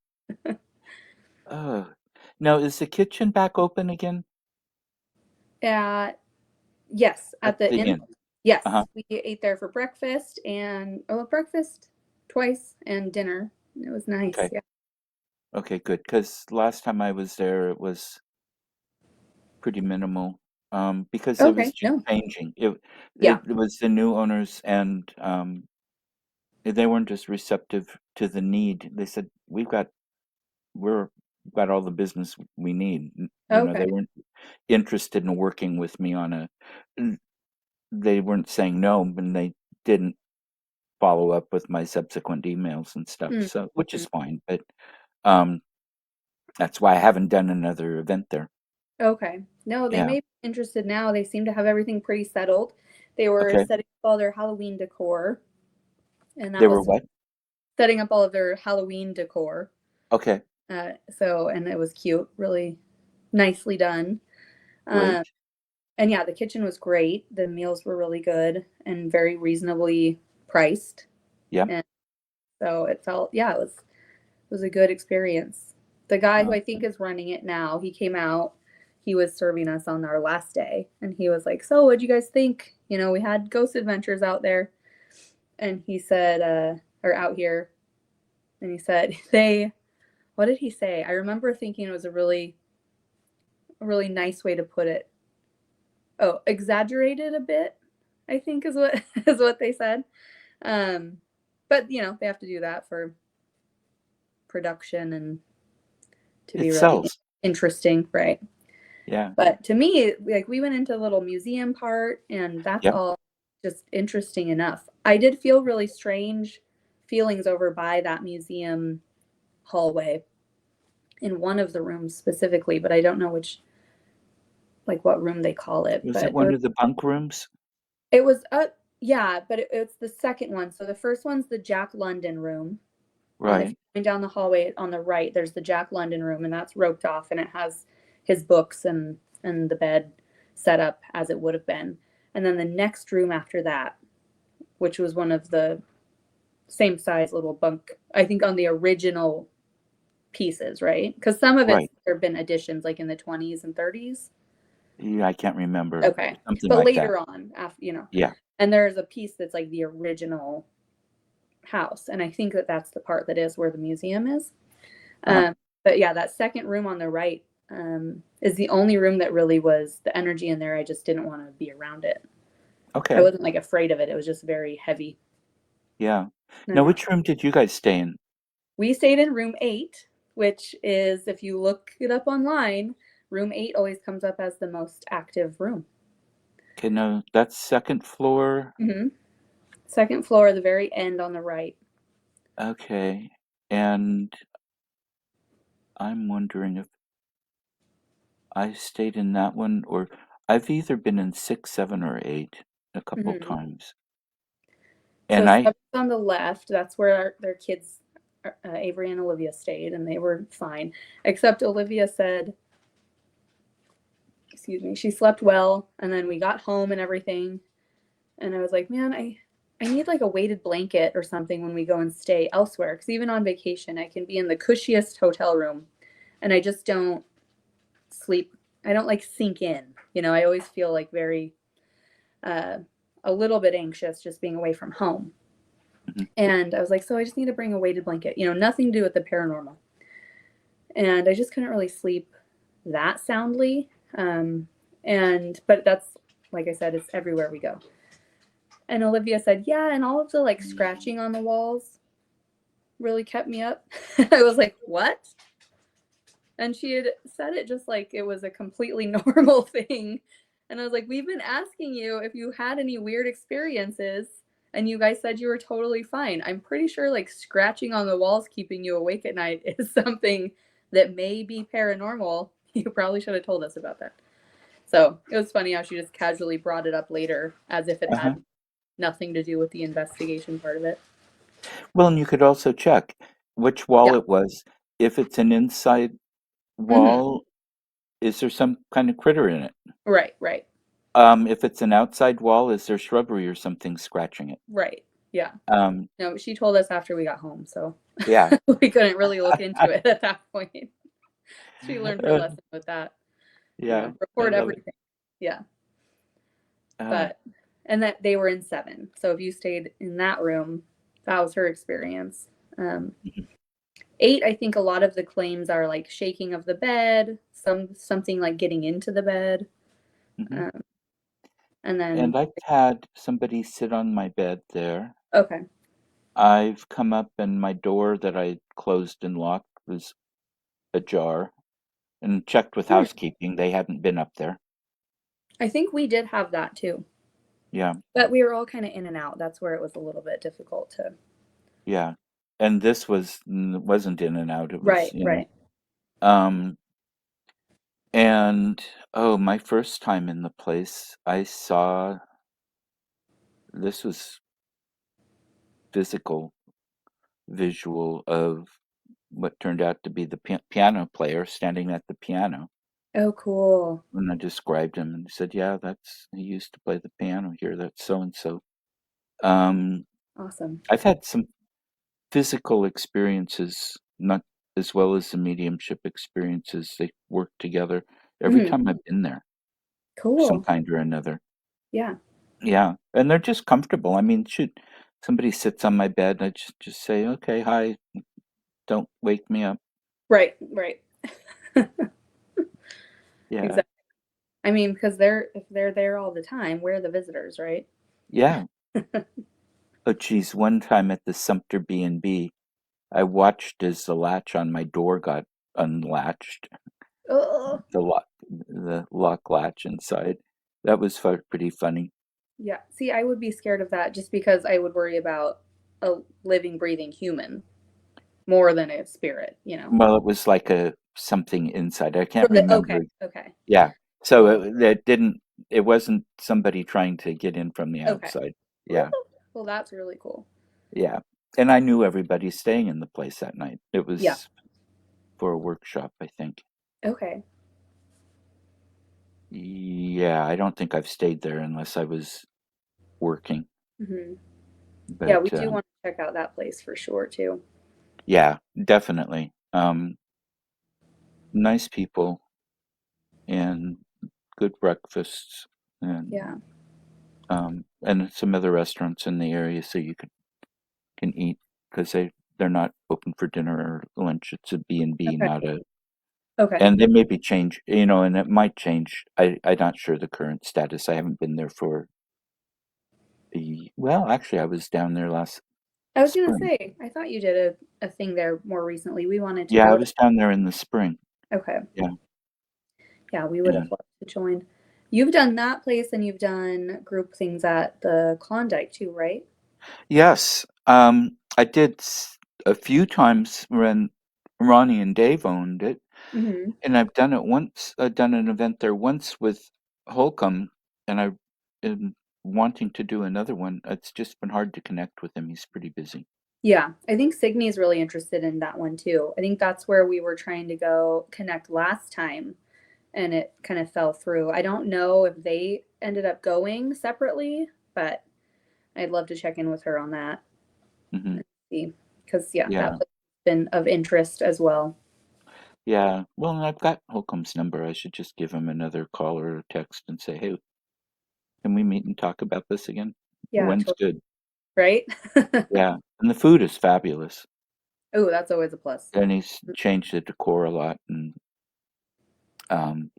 Oh. Now, is the kitchen back open again At Yes, at at the the inn. inn? Uh-huh. Yes, we ate there for breakfast and breakfast twice and dinner. It was nice. Okay. Yeah. Okay, good. Because last time I was there, it was pretty minimal, because it was Okay. just No. changing. Yeah. It was the new owners, and they weren't just receptive to the need. They said, we've got all the business we need. They Okay. weren't interested in working with me on they weren't saying no, and they didn't follow up with my subsequent emails and stuff. So, which Mm-hmm. is fine, but um, that's why I haven't done another event there. Okay. No, they Yeah. may be interested now. They seem to have everything pretty settled. They were Okay. setting up all their Halloween decor, and They that were was what? setting up all of their Halloween decor. Okay. And it was cute, really nicely done. Um, Great. and yeah, the kitchen was great. The meals were really good and very reasonably priced. Yep. And so it was a good experience. The guy who Oh, I think is running it now, he came out. He was serving us on our last day, and he was like, "So, what'd you guys think? We had ghost adventures out there." And he said, or out here, and he said they. What did he say? I remember thinking it was a really nice way to put it. Oh, exaggerated a bit, I think is what is what they said. Um, but they have to do that for production and to it be really sells. interesting, right? Yeah. But to me, like we went into a little museum part, and that's Yep. all just interesting enough. I did feel really strange feelings over by that museum hallway in one of the rooms specifically, but I don't know like what room they call it. Was it But one of the bunk rooms? it was yeah, but it's the second one. So the first one's the Jack London room. And if Right. you're going down the hallway on the right, there's the Jack London room, and that's roped off, and it has his books and the bed set up as it would have been. And then the next room after that, which was one of the same size little bunk, I think on the original pieces, right? Because some of it's Right. there have been additions like in the 20s and 30s. Yeah, I can't remember. Okay, Something but like that. later on, after. Yeah. And there's a piece that's like the original house, and I think that's the part that is where the museum is. Uh-huh. Um, but yeah, that second room on the right is the only room that really was the energy in there. I just didn't want to be around it. I Okay. wasn't like afraid of it. It was just very heavy. Yeah. Now, Uh, which room did you guys stay in? we stayed in room 8, which is, if you look it up online, room 8 always comes up as the most active room. Okay, no, that's second floor. Mm-hmm. Second floor, the very end on the right. Okay. And I'm wondering if I stayed in that one, or I've either been in 6, 7, or 8 a couple Mm-hmm. times. So And I, seven's on the left. That's where their kids, Avery and Olivia, stayed, and they were fine. Except Olivia said, excuse me, she slept well, and then we got home and everything, and I was like, man, I need like a weighted blanket or something when we go and stay elsewhere, because even on vacation I can be in the cushiest hotel room, and I just don't sleep. I don't like sink in. I always feel like very uh, a little bit anxious just being away from home. mhm, And I was like, so I just need to bring a weighted blanket. Nothing to do with the paranormal. And I just couldn't really sleep that soundly. But that's, like I said, it's everywhere we go. And Olivia said, yeah, and all of the like scratching on the walls really kept me up. I was like, what? And she had said it just like it was a completely normal thing. And I was like, we've been asking you if you had any weird experiences, and you guys said you were totally fine. I'm pretty sure like scratching on the walls keeping you awake at night is something that may be paranormal. You probably should have told us about that. So it was funny how she just casually brought it up later as if it uh-huh. had nothing to do with the investigation part of it. Well, and you could also check which wall Yeah. it was. If it's an inside Hmm. wall, is there some kind of critter in it? Right, right, If it's an outside wall, is there shrubbery or something scratching it? right. Yeah. Um, No, she told us after we got home, so yeah. we couldn't really look into it at that point. She learned her Uh, lesson with that, yeah, I record love it. everything. Yeah. Uh, But and that they were in 7. So if you stayed in that room, that was her experience. Um, mhm, 8, I think a lot of the claims are like shaking of the bed, something like getting into the bed. mhm. Um, and And then I've had somebody sit on my bed there. okay. I've come up and my door that I closed and locked was ajar and checked with Hmm. housekeeping. They hadn't been up there. I think we did have that too. Yeah, But we were all kind of in and out. That's where it was a little bit difficult to. yeah. And this wasn't in and out. It was, Right, right. Um, and oh, my first time in the place, I saw this was physical visual of what turned out to be the piano player standing at the piano. Oh, cool. And I described him and he said, "Yeah, he used to play the piano here. That's so and so." Um, Awesome. I've had some physical experiences, not as well as the mediumship experiences. They work together every Mhm. time I've been there, some Cool. kind or another. Yeah. Yeah, and they're just comfortable. I mean, shoot, somebody sits on my bed, I just say, "Okay, hi, don't wake me up." Right, right. Yeah, Exactly. I mean, because if they're there all the time, we're the visitors, right? yeah. Oh, geez, one time at the Sumter B&B, I watched as the latch on my door got unlatched, Oh, the lock latch inside. That was pretty funny. yeah. See, I would be scared of that just because I would worry about a living, breathing human more than a spirit. Well, it was like a something inside. I can't For the okay, remember. okay, Yeah. So cool. it wasn't somebody trying to get in from the Okay. outside. Woo. Yeah. Well, that's really cool. Yeah. And I knew everybody staying in the place that night. It Yeah. was for a workshop, I think. Okay. Yeah, I don't think I've stayed there unless I was working. Hmm. Yeah, we But do want to check out that place for sure too. yeah, definitely. Nice people and good breakfasts Yeah. and some other restaurants in the area so you can eat because they're not open for dinner or lunch. It's a B and B, Okay. not a Okay. and they maybe change, and it might change. I'm not sure the current status. I haven't been there for well, actually, I was down there last I was gonna spring. say, I thought you did a thing there more recently. We wanted to Yeah, I go was down there in the spring. there. Okay. Yeah, Yeah, we would yeah. have loved to join. You've done that place and you've done group things at the Klondike too, right? Yes, I did a few times when Ronnie and Dave owned it, Hmm. and I've done it once. I've done an event there once with Holcomb, and I am wanting to do another one. It's just been hard to connect with him. He's pretty busy. Yeah, I think Signy is really interested in that one too. I think that's where we were trying to go connect last time and it kind of fell through. I don't know if they ended up going separately, but I'd love to check in with her on that Hmm. and see. Because, yeah, that Yeah, place has been of interest as well. yeah. Well, and I've got Holcomb's number. I should just give him another call or a text and say, "Hey, can we meet and talk about this again?" Yeah, When's good? right? Yeah, and the food is fabulous. Oh, that's always a plus. And he's changed the decor a lot, and um,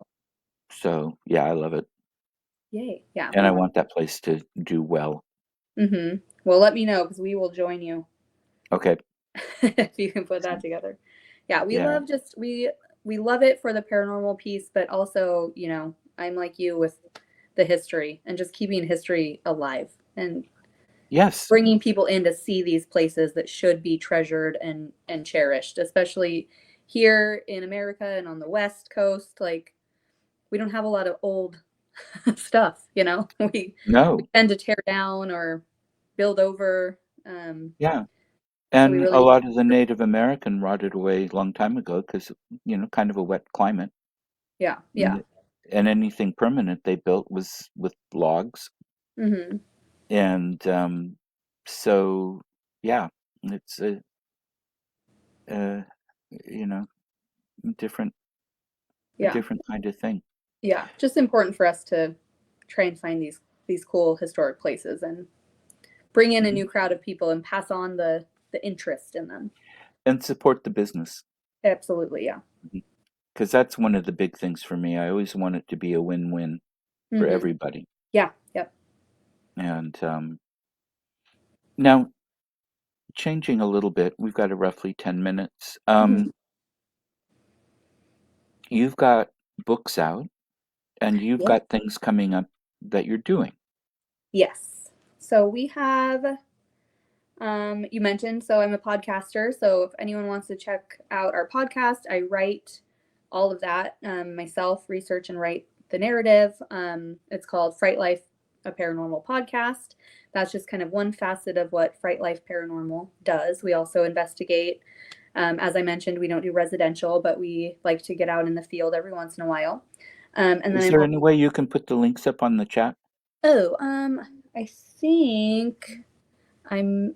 so yeah, I love it, Yay. Yeah, and we I want. want that place to do well. Mm-hmm. Well, let me know because we will join you Okay, if you can put that together. Yeah, we yeah, love just we love it for the paranormal piece, but also, I'm like you with the history and just keeping history alive and yes, bringing people in to see these places that should be treasured and cherished, especially here in America and on the West Coast. Like we don't have a lot of old stuff, we no, tend to tear down or build over. Um, yeah, so we and a really, lot of the Native American rotted away a long time ago because kind of a wet climate, yeah, yeah. and, and anything permanent they built was with logs, Hmm. and so yeah, it's a you know different. a Yeah. different kind of thing. Yeah. Just important for us to try and find these cool historic places and bring in a Mhm. new crowd of people and pass on the interest in them. And support the business. Absolutely, yeah. Because that's one of the big things for me. I always want it to be a win-win for Mm-hmm. everybody. Yeah. Yep. And now, changing a little bit, we've got a roughly 10 minutes. Mm-hmm. You've got books out and you've Yeah. got things coming up that you're doing. Yes. So we have you mentioned, so I'm a podcaster. So if anyone wants to check out our podcast, I write all of that myself, research and write the narrative. It's called Fright Life, a paranormal podcast. That's just kind of one facet of what Fright Life Paranormal does. We also investigate. As I mentioned, we don't do residential, but we like to get out in the field every once in a while. And then Is I'm there also, any way you can put the links up on the chat? oh, I think I'm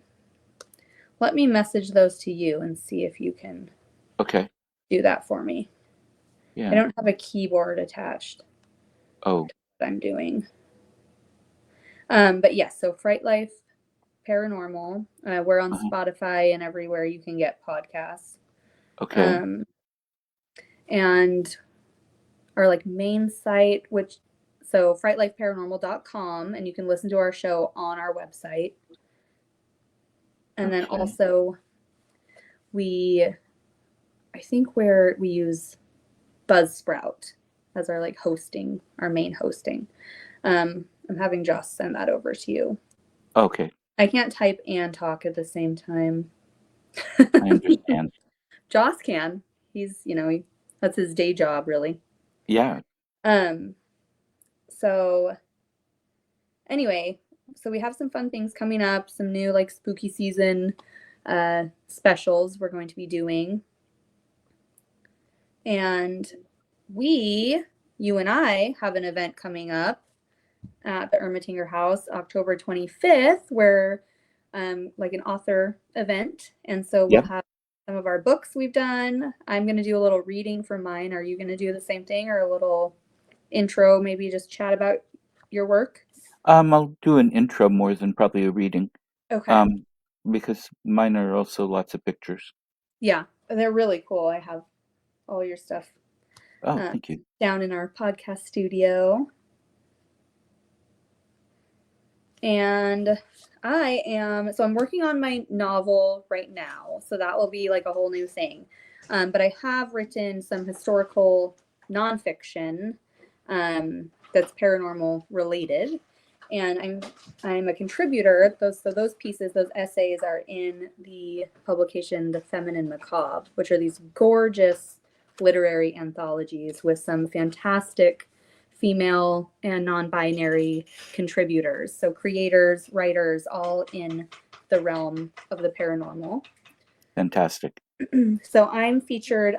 let me message those to you and see if you can Okay. do that for me. I Yeah. don't have a keyboard attached Oh, to what I'm doing. But yes, so Fright Life Paranormal. We're on uh-huh. Spotify and everywhere you can get podcasts. Okay. Um, and our like main site, which so frightlifeparanormal.com, and you can listen to our show on our website. And then Okay. also we I think where we use Buzzsprout as our like hosting, our main hosting. I'm having Joss send that over to you. Okay. I can't type and talk at the same time. I understand. Joss can. He's, that's his day job, really. Yeah. Um, so anyway, so we have some fun things coming up, some new like spooky season specials we're going to be doing. And you and I, have an event coming up at the Ermatinger House, October 25th, where like an author event. And so we'll Yep. have some of our books we've done. I'm going to do a little reading for mine. Are you going to do the same thing or a little intro, maybe just chat about your work? I'll do an intro more than probably a reading. Okay. Um, because mine are also lots of pictures. Yeah, they're really cool. I have all your stuff Oh, uh, thank you. down in our podcast studio. And I'm working on my novel right now. So that will be like a whole new thing. But I have written some historical nonfiction that's paranormal related. And I'm a contributor. Those pieces, those essays are in the publication The Feminine Macabre, which are these gorgeous literary anthologies with some fantastic female and non-binary contributors. So creators, writers, all in the realm of the paranormal. Fantastic. So I'm featured,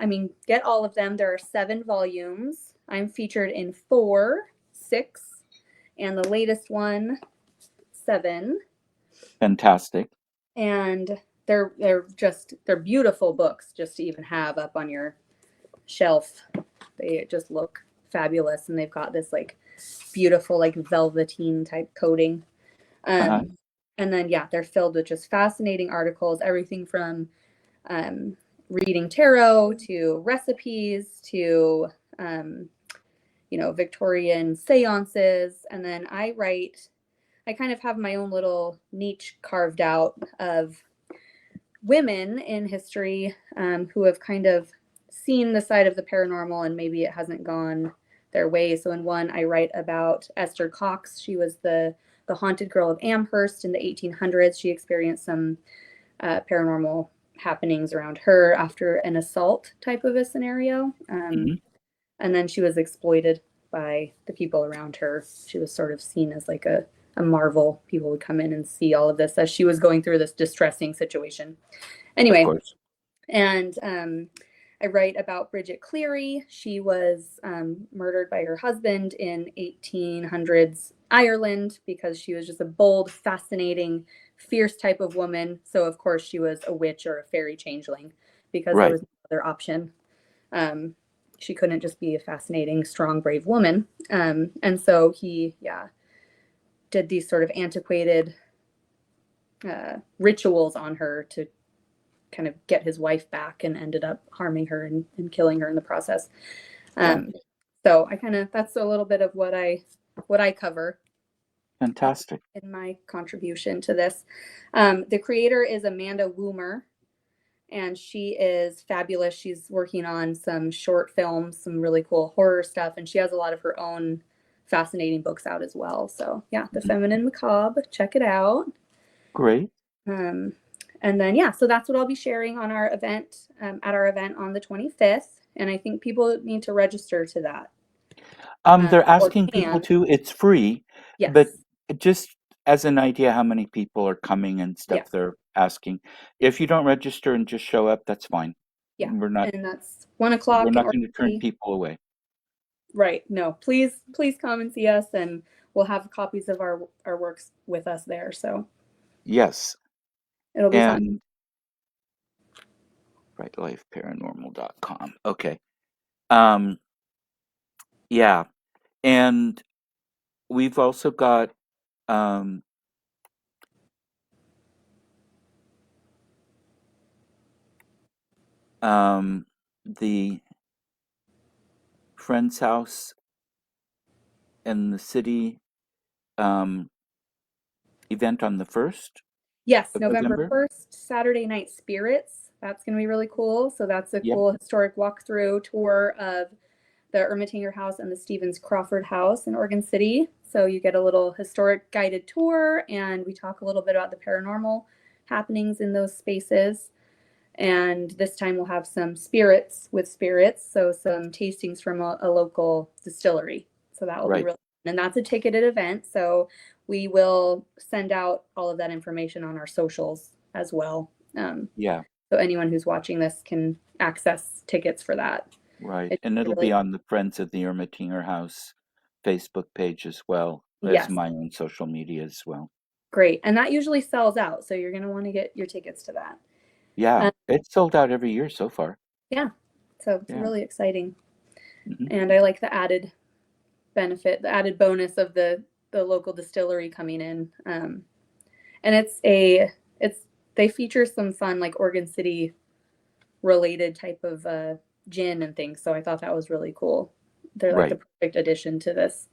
get all of them. There are 7 volumes. I'm featured in 4, 6, and the latest one, 7. Fantastic. And they're beautiful books just to even have up on your shelf. They just look fabulous, and they've got this like beautiful like velveteen type coating. Uh-huh. And then yeah, they're filled with just fascinating articles, everything from reading tarot to recipes to Victorian seances. And then I kind of have my own little niche carved out of women in history who have kind of seen the side of the paranormal and maybe it hasn't gone their way. So in one, I write about Esther Cox. She was the haunted girl of Amherst in the 1800s. She experienced some paranormal happenings around her after an assault type of a scenario. Hmm. And then she was exploited by the people around her. She was sort of seen as like a marvel. People would come in and see all of this as she was going through this distressing situation. Of Anyway, course. and I write about Bridget Cleary. She was murdered by her husband in 1800s Ireland because she was just a bold, fascinating, fierce type of woman. So of course she was a witch or a fairy changeling because there Right. was no other option. Um, she couldn't just be a fascinating, strong, brave woman. And so he, yeah, did these sort of antiquated rituals on her to kind of get his wife back, and ended up harming her and killing her in the process. Yeah. Um, so I kind of, that's a little bit of what I cover Fantastic. in my contribution to this. The creator is Amanda Woomer, and she is fabulous. She's working on some short films, some really cool horror stuff, and she has a lot of her own fascinating books out as well. So yeah, The Mhm. Feminine Macabre, check it out. Great. Um, and then yeah, so that's what I'll be sharing on our event, at our event on the 25th. And I think people need to register to that, They're or asking people can. to. It's free, but Yes. just as an idea how many people are coming and stuff, Yeah. they're asking. If you don't register and just show up, that's fine. Yeah. We're not And that's 1 o'clock we're in not Orange going to turn City. people away. Right. No, please come and see us, and we'll have copies of our works with us there. So Yes. it'll be fun. And rightlifeparanormal.com. Okay. Um, yeah. And we've also got um um the friend's house in the city um event on the 1st Yes, of November November. 1st, Saturday Night Spirits. That's going to be really cool. So that's a Yep. cool historic walkthrough tour of the Ermitinger House and the Stevens Crawford House in Oregon City. So you get a little historic guided tour, and we talk a little bit about the paranormal happenings in those spaces. And this time we'll have some spirits with spirits, so some tastings from a local distillery. So that will be Right. really fun. And that's a ticketed event. So we will send out all of that information on our socials as well. Yeah. So anyone who's watching this can access tickets for that. Right. It's And it'll really, be on the Friends of the Ermitinger House Facebook page as well as yes, my own social media as well. great. And that usually sells out. So you're going to want to get your tickets to that. Yeah. Um, It's sold out every year so far. yeah. So it's Yeah. really exciting. Hmm. And I like the added benefit, the added bonus of the local distillery coming in. And it's they feature some fun like Oregon City related type of gin and things. So I thought that was really cool. They're like the Right. perfect addition to this.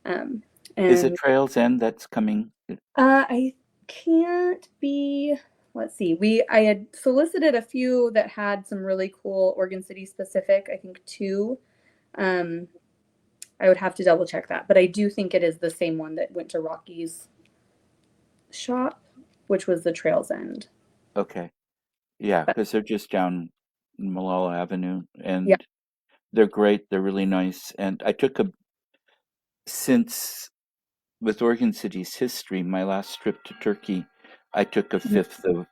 Um, Is it and Trails End that's coming? I can't be. Let's see. I had solicited a few that had some really cool Oregon City specific. I think two. Um, I would have to double check that, but I do think it is the same one that went to Rocky's shop, which was the Trails End. Okay. Yeah, But because they're just down Malala Avenue yeah. and they're great. They're really nice. And I took since with Oregon City's history, my last trip to Turkey, I took a Mhm. fifth of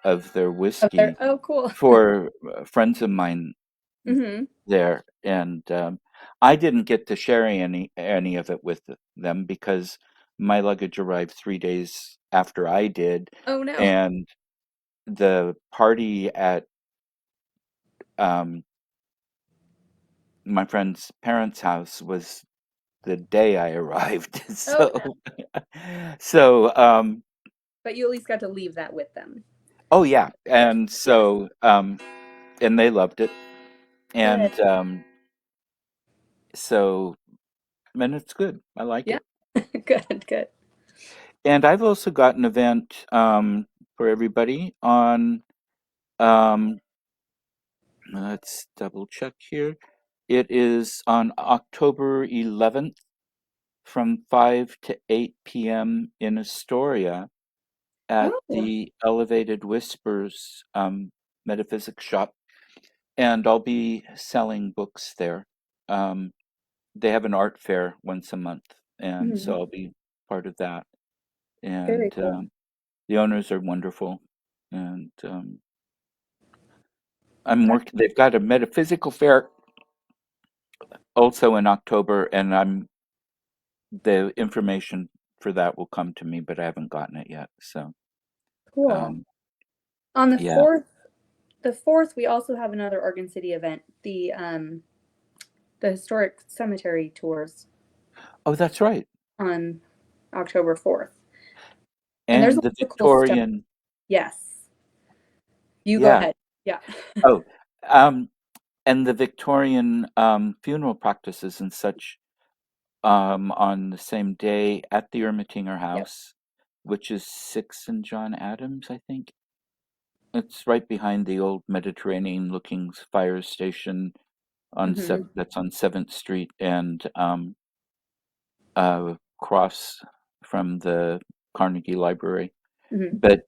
their Up there. whiskey Oh, cool. for friends of mine Hmm. there, and I didn't get to share any of it with them because my luggage arrived 3 days after I did, Oh no. and the party at um, my friend's parents' house was the day I arrived. Oh no. So But you at least got to leave that with them. oh yeah, Tradition. and Yeah. so and they loved it, Good. and so and it's good. I like Yeah. it. Good. Good. And I've also got an event for everybody on, um, let's double check here. It is on October 11th from 5 to 8 p.m. in Astoria at Oh. the Elevated Whispers Metaphysics shop. And I'll be selling books there. Um, they have an art fair once a month, and so Mhm. I'll be part of that. Very And cool. the owners are wonderful, and I, they've got a metaphysical fair also in October, and the information for that will come to me, but I haven't gotten it yet. So, cool. um, On the yeah. fourth, we also have another Oregon City event. The the historic cemetery tours Oh, that's right. on October 4th. And there's And the lots of cool stuff. Victorian, Yes. You go yeah. ahead. Yeah. Oh, um, and the Victorian funeral practices and such on the same day at the Ermitinger Yep. House, which is 6 and John Adams, I think. It's right behind the old Mediterranean-looking fire station Hmm. that's on 7th Street and across from the Carnegie Library. Hmm. But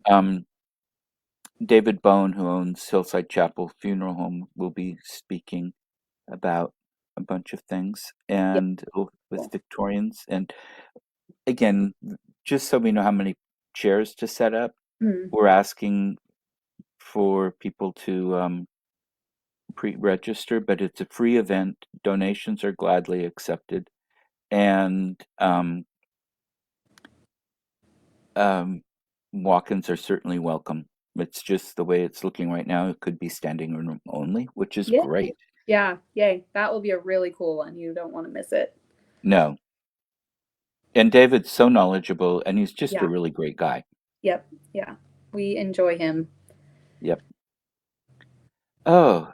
David Bone, who owns Hillside Chapel Funeral Home, will be speaking about a bunch of things Yep. and with Cool. Victorians. And again, just so we know how many chairs to set up, Mhm. we're asking for people to pre-register, but it's a free event. Donations are gladly accepted, and um, walk-ins are certainly welcome. It's just the way it's looking right now. It could be standing room only, which is Yeah. great. Yeah. Yay. That will be a really cool one. You don't want to miss it. No, and David's so knowledgeable, and he's just a Yeah. really great guy. Yep. Yeah. We enjoy him. Yep. Oh,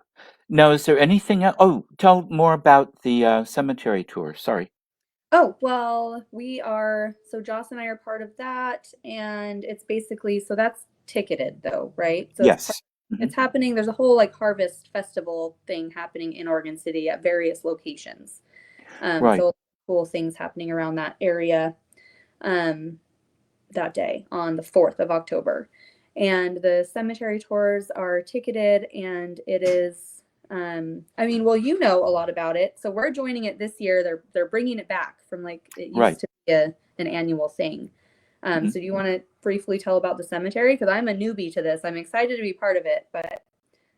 now is there anything else? Oh, tell more about the cemetery tour. Sorry. Oh, well, we are, so Joss and I are part of that. And it's basically, so that's ticketed though, right? So Yes. Hmm. it's happening. There's a whole like harvest festival thing happening in Oregon City at various locations. Right. So cool things happening around that area. Um, that day on the 4th of October. And the cemetery tours are ticketed, and it is, I mean, well, you know a lot about it. So we're joining it this year. They're bringing it back from like it Right. used to be an annual thing. Hmm. So do you want to briefly tell about the cemetery? Because I'm a newbie to this. I'm excited to be part of it, but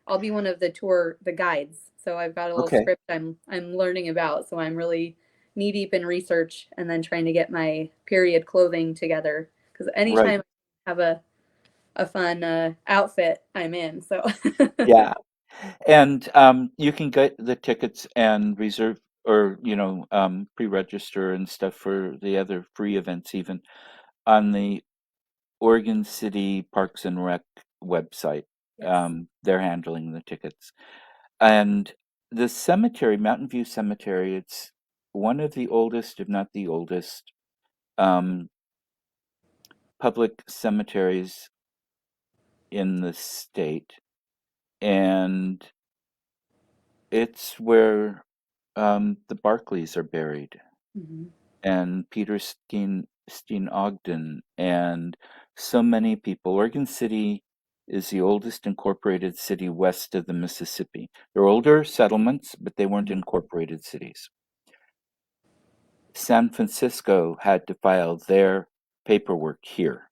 I'll be one of the guides. So I've got a little Okay. script I'm learning about. So I'm really knee deep in research and then trying to get my period clothing together. Because Right. anytime I have a fun outfit, I'm in. So Yeah. And you can get the tickets and reserve or, pre-register and stuff for the other free events even on the Oregon City Parks and Rec website. yes. They're handling the tickets. And the cemetery, Mountain View Cemetery, it's one of the oldest, if not the oldest, um, public cemeteries in the state. And it's where the Barclays are buried, Hmm. and Peter Steen Ogden, and so many people. Oregon City is the oldest incorporated city west of the Mississippi. They're older settlements, but they weren't incorporated cities. San Francisco had to file their paperwork here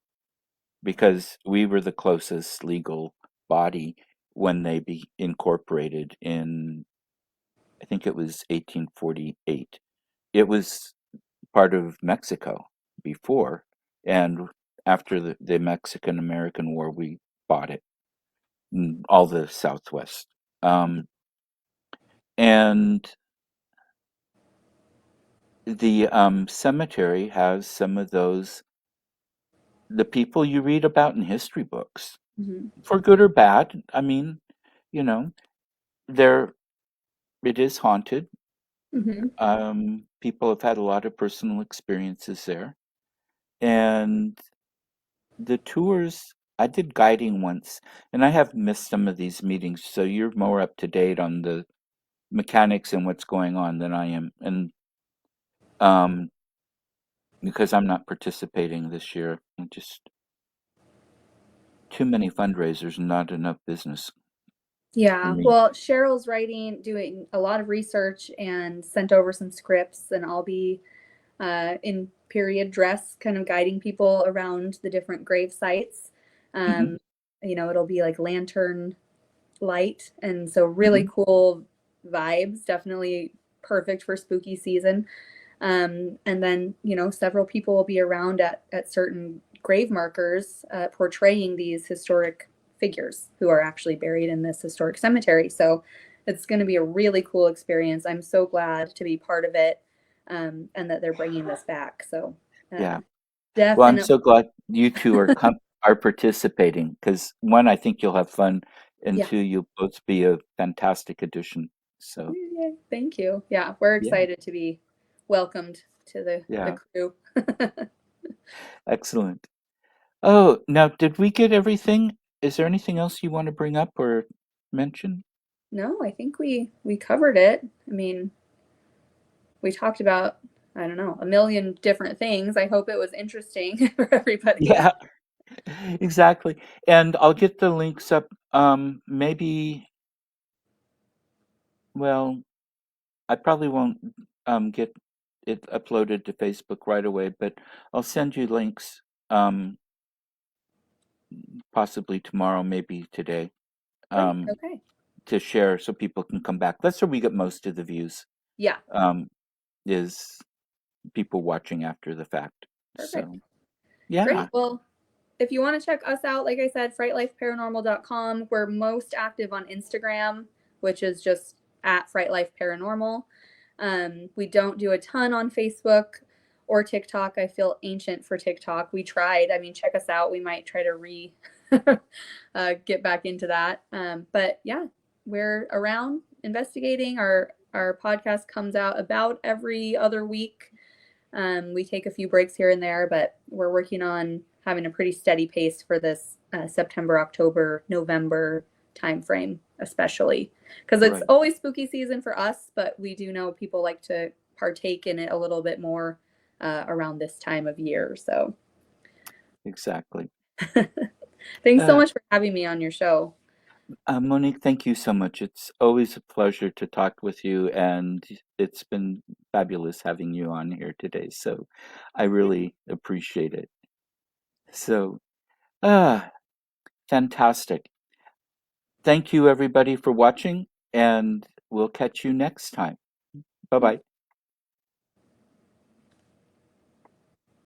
because we were the closest legal body when they be incorporated in, I think it was 1848. It was part of Mexico before, and after the Mexican American War, we bought it, all the Southwest. Um, and the cemetery has some of the people you read about in history books, Hmm. for good or bad. I mean, you know, there it is haunted. Hmm. People have had a lot of personal experiences there, and the tours, I did guiding once, and I have missed some of these meetings, so you're more up to date on the mechanics and what's going on than I am. And um, because I'm not participating this year, just too many fundraisers, not enough business for Yeah. me. Well, Cheryl's doing a lot of research and sent over some scripts, and I'll be in period dress, kind of guiding people around the different grave sites. Hmm. Um, it'll be like lantern light, and so really Hmm. cool vibes. Definitely perfect for spooky season. And then several people will be around at certain grave markers portraying these historic figures who are actually buried in this historic cemetery. So it's going to be a really cool experience. I'm so glad to be part of it, and that they're bringing this back. So uh, Yeah. Well, I'm definitely, so glad you two are participating because one, I think you'll have fun, and yeah. two, you'll both be a fantastic addition. So, Yeah, thank you. Yeah, we're yeah, excited to be welcomed to the yeah, crew. excellent. Oh, now, did we get everything? Is there anything else you want to bring up or mention? No, I think we covered it. I mean, we talked about, I don't know, a million different things. I hope it was interesting for everybody. Yeah, exactly. And I'll get the links up. Maybe, well, I probably won't get it uploaded to Facebook right away, but I'll send you links possibly tomorrow, maybe today, Great. um, Okay. to share so people can come back. That's where we get most of the views, Yeah. um, is people watching after the fact. Perfect. So, yeah, Great. Well, if you want to check us out, like I said, frightlifeparanormal.com. We're most active on Instagram, which is just at frightlifeparanormal. We don't do a ton on Facebook or TikTok. I feel ancient for TikTok. We tried. I mean, check us out. We might try to get back into that. But yeah, we're around investigating. Our podcast comes out about every other week. We take a few breaks here and there, but we're working on having a pretty steady pace for this September, October, November timeframe, especially because it's right, always spooky season for us. But we do know people like to partake in it a little bit more around this time of year. So exactly. thanks so Uh, much for having me on your show. Monique, thank you so much. It's always a pleasure to talk with you, and it's been fabulous having you on here today. So I Yeah. really appreciate it. So, ah, fantastic. Thank you, everybody, for watching, and we'll catch you next time. Bye Yeah. bye.